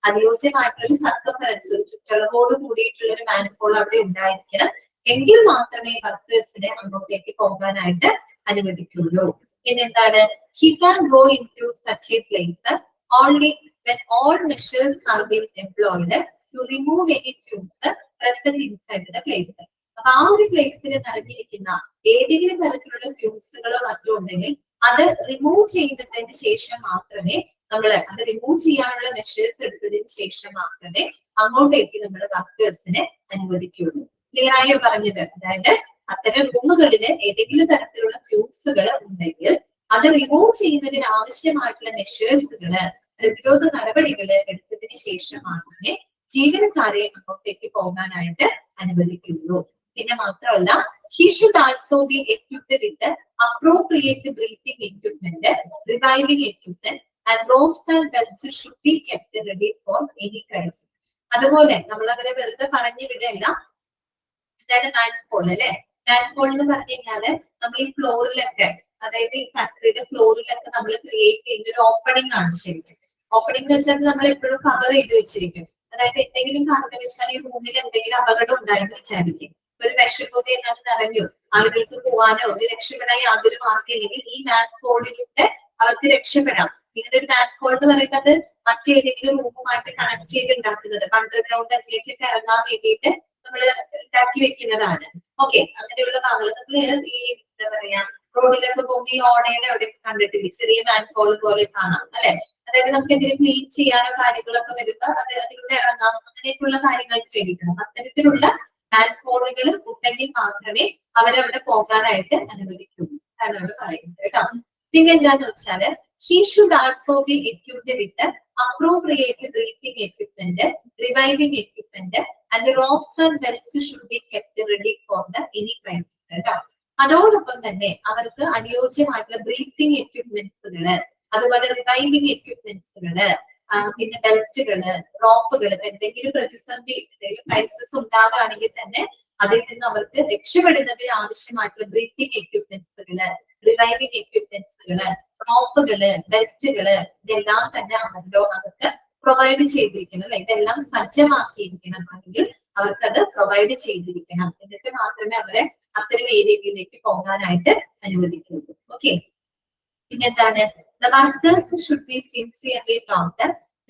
അനുയോജ്യമായിട്ടുള്ള സർക്കംഫറൻസ്, ഒരു ചുറ്റളവോട് കൂടിയിട്ടുള്ള ഒരു മാൻഹോൾ അവിടെ ഉണ്ടായിരിക്കണം. എങ്കിൽ മാത്രമേ വർക്കേഴ്സിനെ അങ്ങോട്ടേക്ക് പോകാനായിട്ട് അനുവദിക്കുള്ളൂ. പിന്നെന്താണ്? He can go into such a place only when all measures have been employed to remove any fumes present inside the place. അപ്പൊ ആ ഒരു പ്ലേസിൽ നിറഞ്ഞിരിക്കുന്ന ഏതെങ്കിലും തരത്തിലുള്ള ഫ്യൂംസുകളോ മറ്റോ ഉണ്ടെങ്കിൽ അത് റിമൂവ് ചെയ്യുന്നതിന് ശേഷം മാത്രമേ അത് റിമൂവ് ചെയ്യാനുള്ള മെഷേഴ്സ് എടുത്തതിന് ശേഷം മാത്രമേ അങ്ങോട്ടേക്ക് നമ്മൾ വർക്കേഴ്സിനെ അനുവദിക്കുള്ളൂ. ക്ലിയർ ആയോ പറഞ്ഞത്? അതായത് അത്തരം റൂമുകളില് ഏതെങ്കിലും തരത്തിലുള്ള ഫ്യൂംസുകൾ ഉണ്ടെങ്കിൽ അത് റിമൂവ് ചെയ്യുന്നതിന് ആവശ്യമായിട്ടുള്ള മെഷേഴ്സുകള്, പ്രതിരോധ നടപടികള് എടുത്തതിന് ശേഷം മാത്രമേ ജീവനക്കാരെ അങ്ങോട്ടേക്ക് പോകാനായിട്ട് അനുവദിക്കുള്ളൂ. പിന്നെ മാത്രമല്ല, he should also be equipped with appropriate breathing equipment, reviving equipment and ropes and belts should be kept ready for any crisis. അതുപോലെ നമ്മൾ അങ്ങനെ വെറുതെ പറഞ്ഞു വിടല്ല. എന്താണ് മാൻഹോൾ അല്ലെ? മാൻഹോൾ എന്ന് പറഞ്ഞു കഴിഞ്ഞാല് നമ്മൾ ഈ ഫ്ലോറിലൊക്കെ, അതായത് ഈ ഫാക്ടറിയുടെ ഫ്ലോറിലൊക്കെ നമ്മൾ ക്രിയേറ്റ് ചെയ്യുന്ന ഒരു ഓപ്പണിംഗ് ആണ് ശരിക്കും. ഓപ്പണിംഗ് എന്ന് വെച്ചാൽ നമ്മൾ എപ്പോഴും കവർ ചെയ്ത് വെച്ചിരിക്കും. അതായത് എന്തെങ്കിലും കാരണവശാൽ ഈ റൂമിൽ എന്തെങ്കിലും അപകടം ഉണ്ടായെന്ന് വിചാരിക്കും, ഒരു വിഷപ്പുക എന്നത് നിറഞ്ഞു, ആളുകൾക്ക് പോവാനോ ഒരു രക്ഷപ്പെടാൻ യാതൊരു മാർഗ്ഗമില്ലെങ്കിൽ ഈ മാൻഹോളിലൂടെ അവർക്ക് രക്ഷപ്പെടാം. ഇങ്ങനെ ഒരു മാൻഹോൾ എന്ന് പറയുന്നത് മറ്റേതെങ്കിലും റൂമുമായിട്ട് കണക്ട് ചെയ്ത് ഉണ്ടാക്കുന്നത്, അണ്ടർഗ്രൗണ്ടിലേക്ക് ഇറങ്ങാൻ വേണ്ടിയിട്ട് നമ്മൾ ഉണ്ടാക്കി വെക്കുന്നതാണ്. ഓക്കെ, അങ്ങനെയുള്ള ഭാഗങ്ങൾ നമ്മൾ ഈ എന്താ പറയാ റോഡിലൊക്കെ പോകുമ്പോൾ ഈ ഓടയുടെ അവിടെ കണ്ടിട്ടില്ല, ചെറിയ മാൻഹോൾ പോലെ കാണാം അല്ലെ? അതായത് നമുക്ക് എന്തെങ്കിലും ക്ലീൻ ചെയ്യാനോ കാര്യങ്ങളൊക്കെ വരുമ്പോൾ അത് അതിലൂടെ ഇറങ്ങാം, അങ്ങനെയൊക്കെയുള്ള കാര്യങ്ങൾക്ക് വേണ്ടിയിട്ടാണ്. അത്തരത്തിലുള്ള മാൻഹോളുകൾ ഉണ്ടെങ്കിൽ മാത്രമേ അവരവിടെ പോകാനായിട്ട് അനുവദിക്കുള്ളൂ എന്നാണ് അവിടെ പറയുന്നത് കേട്ടോ. പിന്നെ എന്താന്ന് വെച്ചാല് he should also be equipped with appropriate breathing equipment, reviving equipment and the ropes and belts should be kept ready for the any crisis കേട്ടോ. അതോടൊപ്പം തന്നെ അവർക്ക് അനുയോജ്യമായിട്ടുള്ള ബ്രീത്തിങ് എക്യുപ്മെന്റ്സുകള്, അതുപോലെ റിവൈവിംഗ് എക്യുപ്മെന്റ്സുകള്, പിന്നെ ബെൽറ്റുകള്, റോപ്പുകള്, എന്തെങ്കിലും പ്രതിസന്ധി, എന്തെങ്കിലും ക്രൈസിസ് ഉണ്ടാകുകയാണെങ്കിൽ തന്നെ അതിൽ നിന്ന് അവർക്ക് രക്ഷപ്പെടുന്നതിന് ആവശ്യമായിട്ടുള്ള ബ്രീത്തിങ് എക്യുപ്മെന്റ്സുകള്, റിവൈവിംഗ് എക്യുപ്മെന്റ്സുകള്, റോപ്പുകള്, ബെൽറ്റുകള്, ഇതെല്ലാം തന്നെ അവർക്ക് പ്രൊവൈഡ് ചെയ്തിരിക്കണം അല്ലെ? ഇതെല്ലാം സജ്ജമാക്കിയിരിക്കണം, അല്ലെങ്കിൽ അവർക്കത് പ്രൊവൈഡ് ചെയ്തിരിക്കണം. എന്നിട്ട് മാത്രമേ അവരെ അത്തരം ഏരിയയിലേക്ക് പോകാനായിട്ട് അനുവദിക്കുള്ളൂ. ഓക്കെ, പിന്നെന്താണ്? The workers should be sincerely taught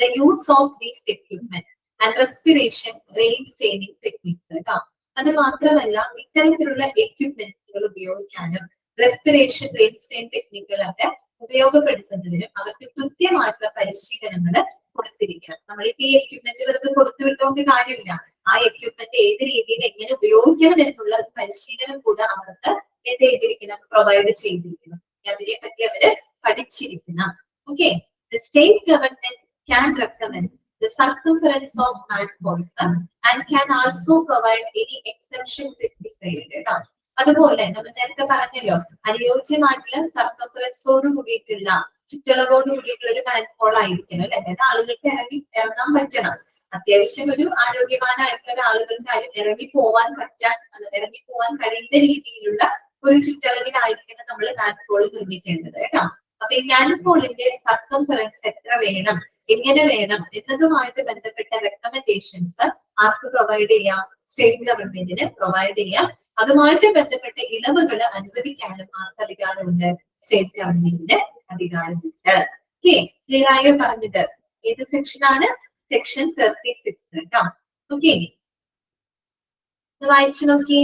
the use of these equipment and respiration rain staining techniques കേട്ടോ. അത് മാത്രമല്ല, ഇത്തരത്തിലുള്ള എക്യുപ്മെന്റ്സുകൾ ഉപയോഗിക്കാനും റെസ്പിറേഷൻ റെയിൻ സ്റ്റെയിൻ ടെക്നിക്കുകളൊക്കെ ഉപയോഗപ്പെടുത്തുന്നതിനും അവർക്ക് കൃത്യമായിട്ടുള്ള പരിശീലനങ്ങൾ കൊടുത്തിരിക്കണം. നമ്മളിപ്പോ ഈ എക്യുപ്മെന്റുകൾക്ക് കൊടുത്തു വിട്ടോണ്ട് കാര്യമില്ല, ആ എക്യുപ്മെന്റ് ഏത് രീതിയിൽ എങ്ങനെ ഉപയോഗിക്കണം എന്നുള്ള പരിശീലനം കൂടെ അവർക്ക് എന്ത് ചെയ്തിരിക്കണം? പ്രൊവൈഡ് ചെയ്തിരിക്കണം. അതിനെ പറ്റി അവര് പഠിച്ചിരിക്കണം. Okay, the state government can recommend the circumference of manholes and can also provide any exceptions if desired കേട്ടോ. അതുപോലെ നമ്മൾ നേരത്തെ പറഞ്ഞല്ലോ, അനുയോജ്യമായിട്ടുള്ള സർക്കംഫറൻസോട് കൂടിയിട്ടുള്ള ചുറ്റളവോട് കൂടിയിട്ടുള്ള ഒരു മാൻഹോൾ ആയിരിക്കണം അല്ലെ? അതായത് ആളുകൾക്ക് ഇറങ്ങാൻ പറ്റണം. അത്യാവശ്യം ഒരു ആരോഗ്യവാനായിട്ടുള്ള ഒരാളുകൾക്ക് ഇറങ്ങിപ്പോവാൻ കഴിയുന്ന രീതിയിലുള്ള ഒരു ചുറ്റളവിലായിരിക്കണം നമ്മൾ മാൻഹോൾ നിർമ്മിക്കേണ്ടത് കേട്ടോ. അപ്പൊ ഈ മാൻഹോളിന്റെ സർക്കംഫറൻസ് എത്ര വേണം, എങ്ങനെ വേണം എന്നതുമായിട്ട് ബന്ധപ്പെട്ട റെക്കമെൻഡേഷൻസ് ആർക്ക് പ്രൊവൈഡ് ചെയ്യാം? സ്റ്റേറ്റ് ഗവൺമെന്റിന് പ്രൊവൈഡ് ചെയ്യാം. അതുമായിട്ട് ബന്ധപ്പെട്ട ഇളവുകൾ അനുവദിക്കാനും ആർക്ക് അധികാരമുണ്ട്? സ്റ്റേറ്റ് ഗവൺമെന്റിന് അധികാരമുണ്ട്. ഓക്കെ, ക്ലിയർ ആയോ പറഞ്ഞത്? ഏത് സെക്ഷനാണ്? സെക്ഷൻ 36 കേട്ടോ. ഓക്കെ, വായിച്ചു നോക്കി.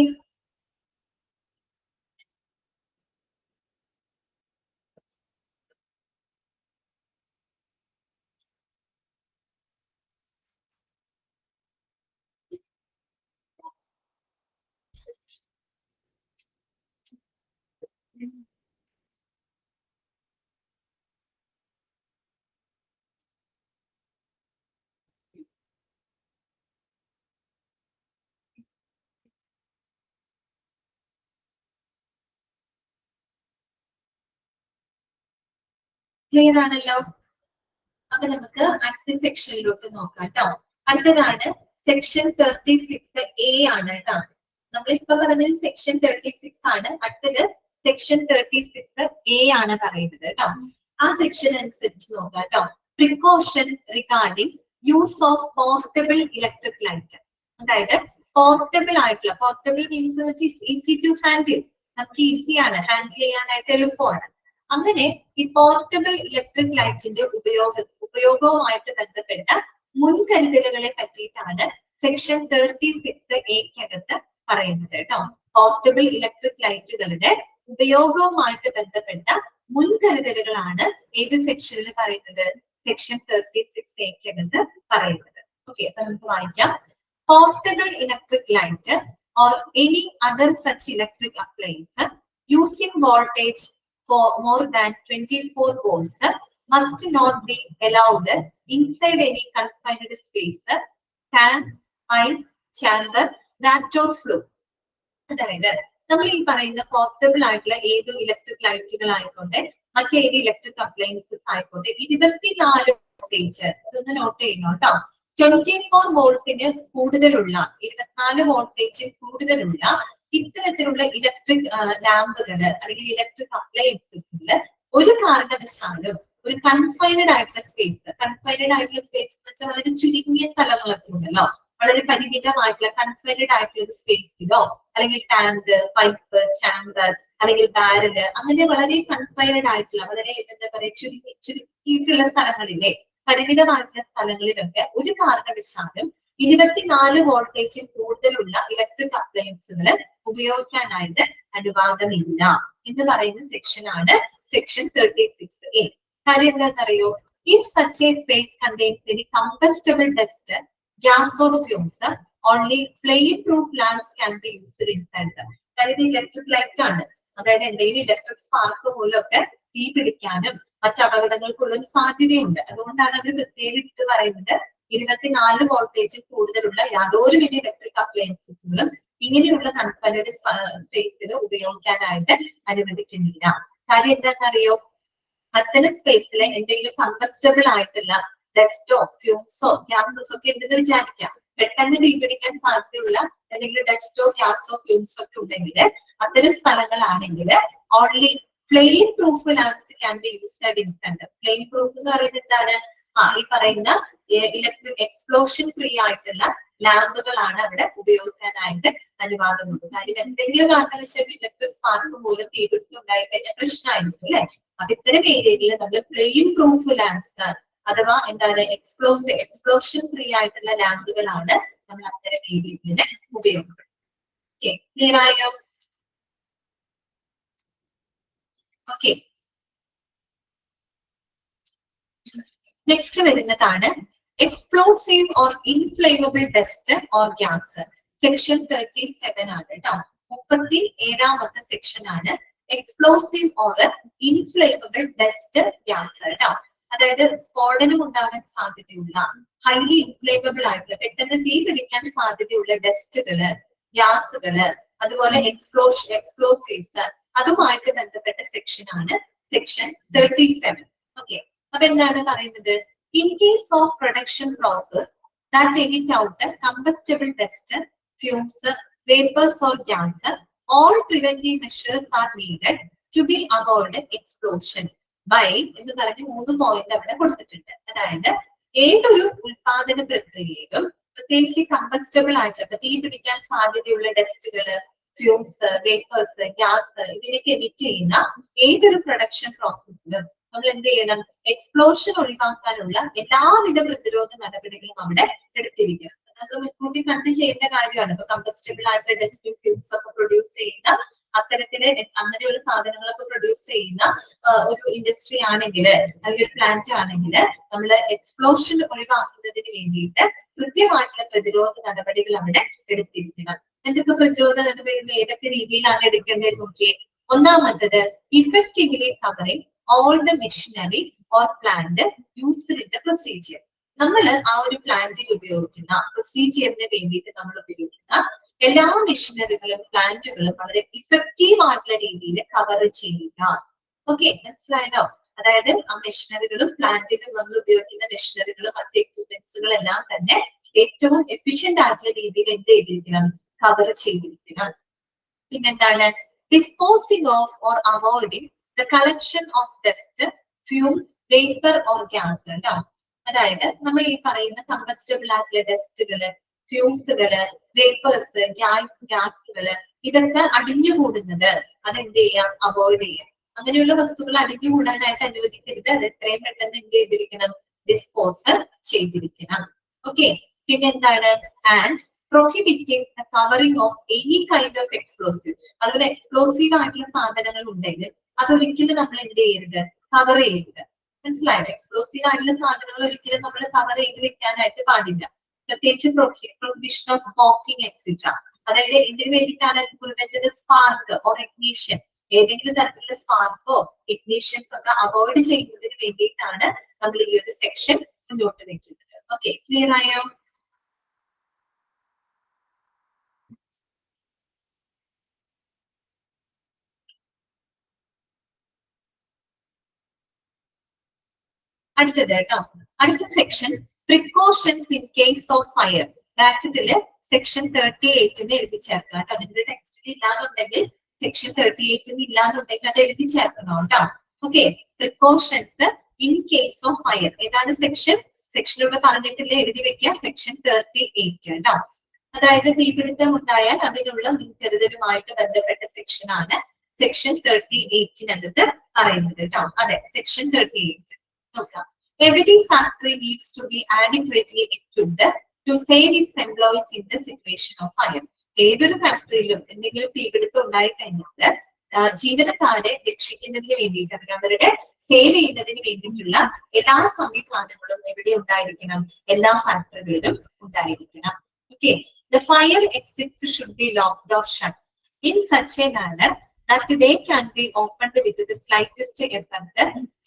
ക്ലിയർ ആണല്ലോ? അപ്പൊ നമുക്ക് അടുത്ത സെക്ഷനിലോട്ട് നോക്കാം കേട്ടോ. അടുത്തതാണ് സെക്ഷൻ 36A ആണ് കേട്ടോ. നമ്മളിപ്പോ പറഞ്ഞത് സെക്ഷൻ 36 ആണ്. അടുത്തത് സെക്ഷൻ 36A ആണ് പറയുന്നത് കേട്ടോ. ആ സെക്ഷൻ അനുസരിച്ച് നോക്കാം കേട്ടോ. Precaution regarding use of portable electric light. അതായത് പോർട്ടബിൾ ആയിട്ടുള്ള, portable means easy to handle, നമുക്ക് ഈസിയാണ് ഹാൻഡിൽ ചെയ്യാനായിട്ട്, എളുപ്പമാണ്. അങ്ങനെ ഈ പോർട്ടബിൾ ഇലക്ട്രിക് ലൈറ്റിന്റെ ഉപയോഗവുമായിട്ട് ബന്ധപ്പെട്ട മുൻകരുതലുകളെ പറ്റിയിട്ടാണ് സെക്ഷൻ 36A പറയുന്നത് കേട്ടോ. പോർട്ടബിൾ ഇലക്ട്രിക് ലൈറ്റുകളുടെ ഉപയോഗവുമായിട്ട് ബന്ധപ്പെട്ട മുൻകരുതലുകളാണ് ഏത് സെക്ഷനിൽ പറയുന്നത്? സെക്ഷൻ 36A പറയുന്നത്. ഓക്കെ, അപ്പൊ നമുക്ക് വായിക്കാം. Portable electric light or any other such electric appliance using voltage for more than 24 volts must not be allowed inside any confined space, tank, pipe, chamber, vat or flue. അതായത് നമ്മൾ ഈ പറയുന്ന portable ആയിട്ടുള്ള ഏത് electric ലൈറ്റുകൾ ആയിക്കോട്ടെ, മറ്റേത് electric appliances ആയിക്കോട്ടെ, 24 വോൾട്ടേജ്, ഇതൊന്ന് നോട്ട് ചെയ്യണം കേട്ടോ. 24 വോൾട്ടിന് കൂടുതലുള്ള, 24 വോൾട്ടേജ് കൂടുതലുള്ള ഇത്തരത്തിലുള്ള ഇലക്ട്രിക് ലാമ്പുകള് അല്ലെങ്കിൽ ഇലക്ട്രിക് അപ്ലയൻസുകള് ഒരു കാരണവശാലും ഒരു കൺഫൈൻഡ് ആയിട്ടുള്ള സ്പേസ് എന്ന് വെച്ചാൽ വളരെ ചുരുങ്ങിയ സ്ഥലങ്ങളൊക്കെ ഉണ്ടല്ലോ, വളരെ പരിമിതമായിട്ടുള്ള കൺഫൈൻഡ് ആയിട്ടുള്ള ഒരു സ്പേസിലോ അല്ലെങ്കിൽ ടാങ്ക്, പൈപ്പ്, ചാമ്പർ അല്ലെങ്കിൽ ബാരല്, അങ്ങനെ വളരെ കൺഫൈൻഡ് ആയിട്ടുള്ള, വളരെ എന്താ പറയാ ചുരുക്കിയിട്ടുള്ള സ്ഥലങ്ങളിലെ, പരിമിതമായിട്ടുള്ള സ്ഥലങ്ങളിലൊക്കെ ഒരു കാരണവശാലും 24 വോൾട്ടേജിൽ കൂടുതലുള്ള ഇലക്ട്രിക് അപ്ലയൻസുകൾ ഉപയോഗിക്കാനായിട്ട് അനുവാദമില്ല എന്ന് പറയുന്ന സെക്ഷനാണ് സെക്ഷൻ 36A. കാര്യം എന്താണെന്നറിയോ? If such A space contains any combustible dust, gas or fumes, only flame proof lamps can be used inside. അതായത് ഇലക്ട്രിക് ലൈറ്റ് ആണ്, അതായത് എന്തെങ്കിലും ഇലക്ട്രിക് സ്പാർക്ക് പോലൊക്കെ തീ പിടിക്കാനും മറ്റു അപകടങ്ങൾക്കുള്ള സാധ്യതയുണ്ട്. അതുകൊണ്ടാണ് അവർ പ്രത്യേകം എടുത്ത് പറയുന്നത് 24 വോൾട്ടേജിൽ കൂടുതലുള്ള യാതൊരുവിധ ഇലക്ട്രിക് അപ്ലയൻസസുകളും ഇങ്ങനെയുള്ള കൺഫൈൻഡ് സ്പേസിൽ ഉപയോഗിക്കാനായിട്ട് അനുവദിക്കുന്നില്ല. കാര്യം എന്താണെന്നറിയോ? അത്തരം സ്പേസിൽ എന്തെങ്കിലും കമ്പസ്റ്റബിൾ ആയിട്ടുള്ള ഡസ്റ്റോ ഫ്യൂംസോ ഗ്യാസസോ ഒക്കെ ഉണ്ടെന്ന് വിചാരിക്കാം. പെട്ടെന്ന് തീപിടിക്കാൻ സാധ്യതയുള്ള എന്തെങ്കിലും ഡസ്റ്റോ ഗ്യാസോ ഫ്യൂംസോ ഒക്കെ ഉണ്ടെങ്കിൽ അത്തരം സ്ഥലങ്ങളാണെങ്കിൽ only flame proof lamps can be used inside. Flame proof എന്ന് പറയുന്നത് എന്താണ്? ഈ പറയുന്ന ഇലക്ട്രിക് എക്സ്പ്ലോഷൻ ഫ്രീ ആയിട്ടുള്ള ലാമ്പുകളാണ് അവിടെ ഉപയോഗിക്കാനായിട്ട് അനുവാദമുണ്ട്. കാര്യം എന്തെങ്കിലും കാരണവശാൽ ഇലക്ട്രിക് സ്പാർക്ക് മൂലം തീപിടുത്തം ഉണ്ടായി കഴിഞ്ഞാൽ പ്രശ്നമായിരിക്കും അല്ലെ? അപ്പൊ ഇത്തരം ഏരിയയിൽ നമ്മൾ ഫ്ലെയിം പ്രൂഫ് ലാംപ്സ് അഥവാ എന്താണ് എക്സ്പ്ലോഷൻ ഫ്രീ ആയിട്ടുള്ള ലാമ്പുകളാണ് നമ്മൾ അത്തരം ഏരിയയിൽ ഉപയോഗിക്കുന്നത്. ഓക്കെ, ക്ലിയർ ആയോ? ഓക്കെ, നെക്സ്റ്റ് വരുന്നതാണ് explosive or inflammable dust or gas. Section 37 ആണ് കേട്ടോ. 37ാമത്തെ സെക്ഷൻ ആണ് explosive or inflammable dust gas കേട്ടോ. അതായത് സ്ഫോടനം ഉണ്ടാകാൻ സാധ്യതയുള്ള, ഹൈലി ഇൻഫ്ലേമബിൾ ആയിട്ടുള്ള, പെട്ടെന്ന് തീ പിടിക്കാൻ സാധ്യതയുള്ള ഡസ്റ്റുകള്, ഗ്യാസുകള്, അതുപോലെ എക്സ്പ്ലോസീവ്സ്, അതുമായിട്ട് ബന്ധപ്പെട്ട സെക്ഷൻ ആണ് സെക്ഷൻ 37. ഓക്കെ, അപ്പൊ എന്താണ് പറയുന്നത്? In case of production process that emit out combustible dust, fumes, vapors or gas. All preventive measures are needed to be avoided explosion by എന്ന് പറഞ്ഞ് 3 പോയിന്റ് അവിടെ കൊടുത്തിട്ടുണ്ട്. അതായത് ഏതൊരു ഉൽപാദന പ്രക്രിയയിലും പ്രത്യേകിച്ച് കമ്പസ്റ്റബിൾ ആയിട്ട് തീ പിടിക്കാൻ സാധ്യതയുള്ള ഡസ്റ്റുകള്, ഫ്യൂംസ്, വേപ്പേഴ്സ്, ഗ്യാസ് ഇതിനൊക്കെ എമിറ്റ് ചെയ്യുന്ന ഏതൊരു പ്രൊഡക്ഷൻ പ്രോസസ്സിലും നമ്മൾ എന്ത് ചെയ്യണം? എക്സ്പ്ലോഷൻ ഒഴിവാക്കാനുള്ള എല്ലാവിധ പ്രതിരോധ നടപടികളും അവിടെ എടുത്തിരിക്കണം. നമ്മൾ മുൻകൂട്ടി കണ്ട് ചെയ്യേണ്ട കാര്യമാണ്. ഇപ്പൊ കമ്പസ്റ്റബിൾ ആയിട്ടുള്ള ഡസ്റ്റും ഫ്യൂംസ് ഒക്കെ പ്രൊഡ്യൂസ് ചെയ്യുന്ന അത്തരത്തില് അങ്ങനെയുള്ള സാധനങ്ങളൊക്കെ പ്രൊഡ്യൂസ് ചെയ്യുന്ന ഒരു ഇൻഡസ്ട്രി ആണെങ്കിൽ അല്ലെങ്കിൽ പ്ലാന്റ് ആണെങ്കിൽ നമ്മൾ എക്സ്പ്ലോഷൻ ഒഴിവാക്കുന്നതിന് വേണ്ടിയിട്ട് കൃത്യമായിട്ടുള്ള പ്രതിരോധ നടപടികൾ അവിടെ എടുത്തിരിക്കണം. എന്തൊക്കെ പ്രതിരോധ നടപടികൾ ഏതൊക്കെ രീതിയിലാണ് എടുക്കേണ്ടത് നോക്കിയേ. ഒന്നാമത്തത് effectively covering all the machinery or plant used in the procedure. നമ്മൾ ആ ഒരു പ്ലാന്റിൽ ഉപയോഗിക്കുന്ന പ്രൊസീജിയറിന് വേണ്ടിയിട്ട് നമ്മൾ ഉപയോഗിക്കുന്ന എല്ലാ മെഷീനറികളും പ്ലാന്റുകളും വളരെ ഇഫക്റ്റീവ് ആയിട്ടുള്ള രീതിയിൽ കവർ ചെയ്യുക. ഓക്കെ, മനസ്സിലായല്ലോ? അതായത് ആ മെഷീനറികളും പ്ലാന്റിലും നമ്മൾ ഉപയോഗിക്കുന്ന മെഷീനറികളും മറ്റ് എക്യുപ്മെന്റ്സുകളും എല്ലാം തന്നെ ഏറ്റവും എഫിഷ്യന്റ് ആയിട്ടുള്ള രീതിയിൽ എന്ത് ചെയ്തിരിക്കണം? കവർ ചെയ്തിരിക്കണം. പിന്നെന്താണ്? Disposing of or avoiding the collection of dust, fume, vapor or gas. അതായത് നമ്മൾ ഈ പറയുന്ന കമ്പസ്റ്റബിൾ ആയിട്ടുള്ള ഡസ്റ്റുകള്, ഫ്യൂംസുകള്, വേപ്പേഴ്സ്, ഗ്യാസുകള് ഇതൊക്കെ അടിഞ്ഞുകൂടുന്നത് അതെന്ത് ചെയ്യാം? അവോയ്ഡ് ചെയ്യാം. അങ്ങനെയുള്ള വസ്തുക്കൾ അടിഞ്ഞുകൂടാനായിട്ട് അനുവദിക്കരുത്. അത് എത്രയും പെട്ടെന്ന് എന്ത് ചെയ്തിരിക്കണം? ഡിസ്പോസ് ചെയ്തിരിക്കണം. ഓക്കെ, പിന്നെ എന്താണ്? And prohibiting the covering of any kind of explosive. അതുപോലെ എക്സ്പ്ലോസീവ് ആയിട്ടുള്ള സാധനങ്ങൾ ഉണ്ടെങ്കിൽ അതൊരിക്കലും നമ്മൾ എന്ത് ചെയ്യരുത്? കവർ ചെയ്യരുത്. മനസ്സിലായോ? എക്സ്പ്ലോസീവ് ആയിട്ടുള്ള സാധനങ്ങൾ ഒരിക്കലും നമ്മൾ കവർ ചെയ്ത് വെക്കാനായിട്ട് പാടില്ല. പ്രത്യേകിച്ച് പ്രൊഹിബിഷൻ ഓഫ് സ്മോക്കിംഗ് എക്സെട്ര. അതായത് എന്തിനു വേണ്ടിയിട്ടാണ്? Prevent spark or ignition. ഏതെങ്കിലും തരത്തിലുള്ള സ്പാർക്കോ ഇഗ്നിഷൻസ് ഒക്കെ അവോയ്ഡ് ചെയ്യുന്നതിന് വേണ്ടിയിട്ടാണ് നമ്മൾ ഈ ഒരു സെക്ഷൻ മുന്നോട്ട് വെക്കുന്നത്. ഓക്കെ, ക്ലിയർ ആയോ? അടുത്തത് കേട്ടോ, അടുത്ത section precautions in case of fire. ബ്രാക്കറ്റില് സെക്ഷൻ 38 എഴുതി ചേർക്കാം കേട്ടോ. നിങ്ങളുടെ ടെക്സ്റ്റിൽ ഇല്ലാന്നുണ്ടെങ്കിൽ സെക്ഷൻ 38 ഇല്ലാന്നുണ്ടെങ്കിൽ അത് എഴുതി ചേർക്കണം കേട്ടോ. Okay, precautions in case of fire. ഏതാണ് സെക്ഷൻ? സെക്ഷനിലൂടെ പറഞ്ഞിട്ടില്ലേ? എഴുതി വെക്കുക. സെക്ഷൻ 38 കേട്ടോ. അതായത് തീപിടുത്തം ഉണ്ടായാൽ അതിനുള്ള മുൻകരുതലുമായിട്ട് ബന്ധപ്പെട്ട സെക്ഷൻ ആണ് സെക്ഷൻ 38 പറയുന്നത് കേട്ടോ. അതെ, സെക്ഷൻ 38 നോക്കാം. Every factory needs to be adequately equipped to save its employees in the situation of fire. ഏതൊരു ഫാക്ടറിയിലും എന്തെങ്കിലും തീപിടുത്തം ഉണ്ടായി കഴിഞ്ഞാൽ ജീവനക്കാരെ രക്ഷിക്കുന്നതിന് വേണ്ടിയിട്ട് അവരവരുടെ സേവ് ചെയ്യുന്നതിന് വേണ്ടിയിട്ടുള്ള എല്ലാ സംവിധാനങ്ങളും എവിടെ ഉണ്ടായിരിക്കണം? എല്ലാ ഫാക്ടറികളിലും ഉണ്ടായിരിക്കണം. Okay, the fire exits should be locked or shut in such a manner that they can be opened with the slightest effort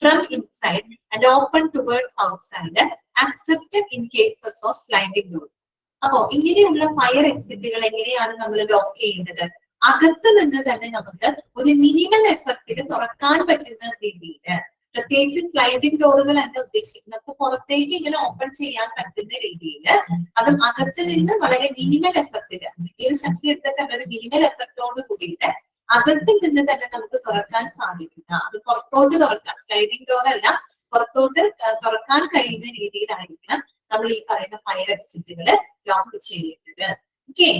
from inside and opened towards outside, except in cases of sliding doors. അപ്പോ ഇങ്ങനെയുള്ള fire എക്സിറ്റുകൾ എങ്ങനെയാണ് നമ്മൾ lock ചെയ്യേണ്ടത്? അകത്ത് നിന്ന് തന്നെ നമുക്ക് ഒരു മിനിമൽ എഫർട്ടിൽ തുറക്കാൻ പറ്റുന്ന രീതിയിൽ, പ്രത്യേകിച്ച് സ്ലൈഡിംഗ് ഡോറുകൾ എന്താ ഉദ്ദേശിക്കുന്നത്? അപ്പൊ പുറത്തേക്ക് ഇങ്ങനെ ഓപ്പൺ ചെയ്യാൻ പറ്റുന്ന രീതിയിൽ, അതും അകത്ത് നിന്ന് വളരെ മിനിമൽ എഫർട്ടിൽ, വലിയൊരു ശക്തി എടുത്തിട്ട് ഒരു മിനിമൽ എഫർട്ടോട് കൂടിയിട്ട് അകത്തിൽ നിന്ന് തന്നെ നമുക്ക് തുറക്കാൻ സാധിക്കുന്ന, അത് പുറത്തോട്ട് തുറക്കാൻ, സ്ലൈഡിംഗ് ഡോർ അല്ല, പുറത്തോട്ട് തുറക്കാൻ കഴിയുന്ന രീതിയിലായിരിക്കണം നമ്മൾ ഈ പറയുന്ന ഫയർ എക്സിറ്റുകൾ ലോക്ക് ചെയ്യേണ്ടത്. ഓക്കെ,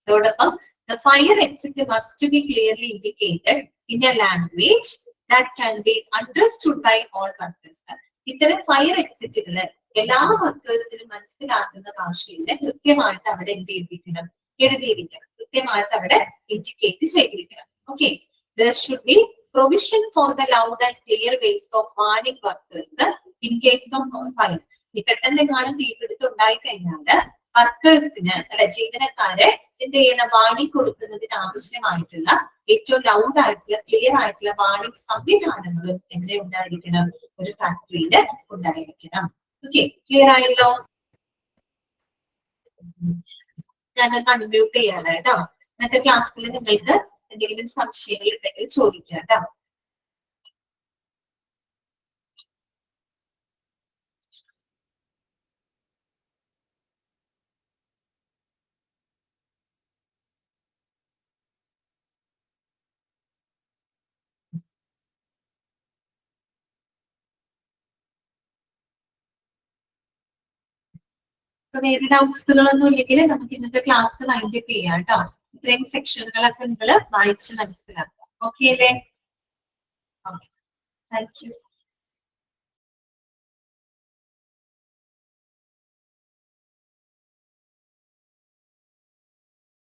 അതോടൊപ്പം the fire exit must be clearly indicated in a language that can be understood by all workers. ഇത്തരം ഫയർ എക്സിറ്റുകള് എല്ലാ വർക്കേഴ്സിനും മനസ്സിലാക്കുന്ന ഭാഷയിൽ കൃത്യമായിട്ട് അവിടെ എന്ത് ചെയ്തിരിക്കണം? എഴുതിയിരിക്കണം. കൃത്യമായിട്ട് അവിടെ ഇൻഡിക്കേറ്റ് ചെയ്തിരിക്കണം. Okay, there should be provision for the loud and clear ways of warning workers in case of fire. ഈ പെട്ടെന്നെങ്ങാനും തീപിടുത്തം ഉണ്ടായി കഴിഞ്ഞാല് വർക്കേഴ്സിന് അല്ലെ ജീവനക്കാരെ എന്ത് ചെയ്യണം? വാണിംഗ് കൊടുക്കുന്നതിന് ആവശ്യമായിട്ടുള്ള ഏറ്റവും ലൗഡ് ആയിട്ടുള്ള ക്ലിയർ ആയിട്ടുള്ള വാണിംഗ് സംവിധാനങ്ങളും എവിടെ ഉണ്ടായിരിക്കണം? ഒരു ഫാക്ടറിയിൽ ഉണ്ടായിരിക്കണം. ഓക്കെ, ക്ലിയർ ആയല്ലോ? ഞാനൊന്ന് അൺമ്യൂട്ട് ചെയ്യാതെ കേട്ടോ. ഇന്നത്തെ ക്ലാസ്സിൽ നിങ്ങൾക്ക് എന്തെങ്കിലും സംശയങ്ങൾ ഉണ്ടെങ്കിൽ ചോദിക്കാം കേട്ടോ. അപ്പൊ വേറെ ഡൗട്ട്സുകളൊന്നും ഇല്ലെങ്കിൽ നമുക്ക് ഇന്നത്തെ ക്ലാസ് വൈൻഡ് അപ്പ് ചെയ്യാം കേട്ടോ. ഇത്രയും സെക്ഷനുകളൊക്കെ നിങ്ങൾ വായിച്ച് മനസ്സിലാക്കുക. ഓക്കെ അല്ലേ? Okay, thank you.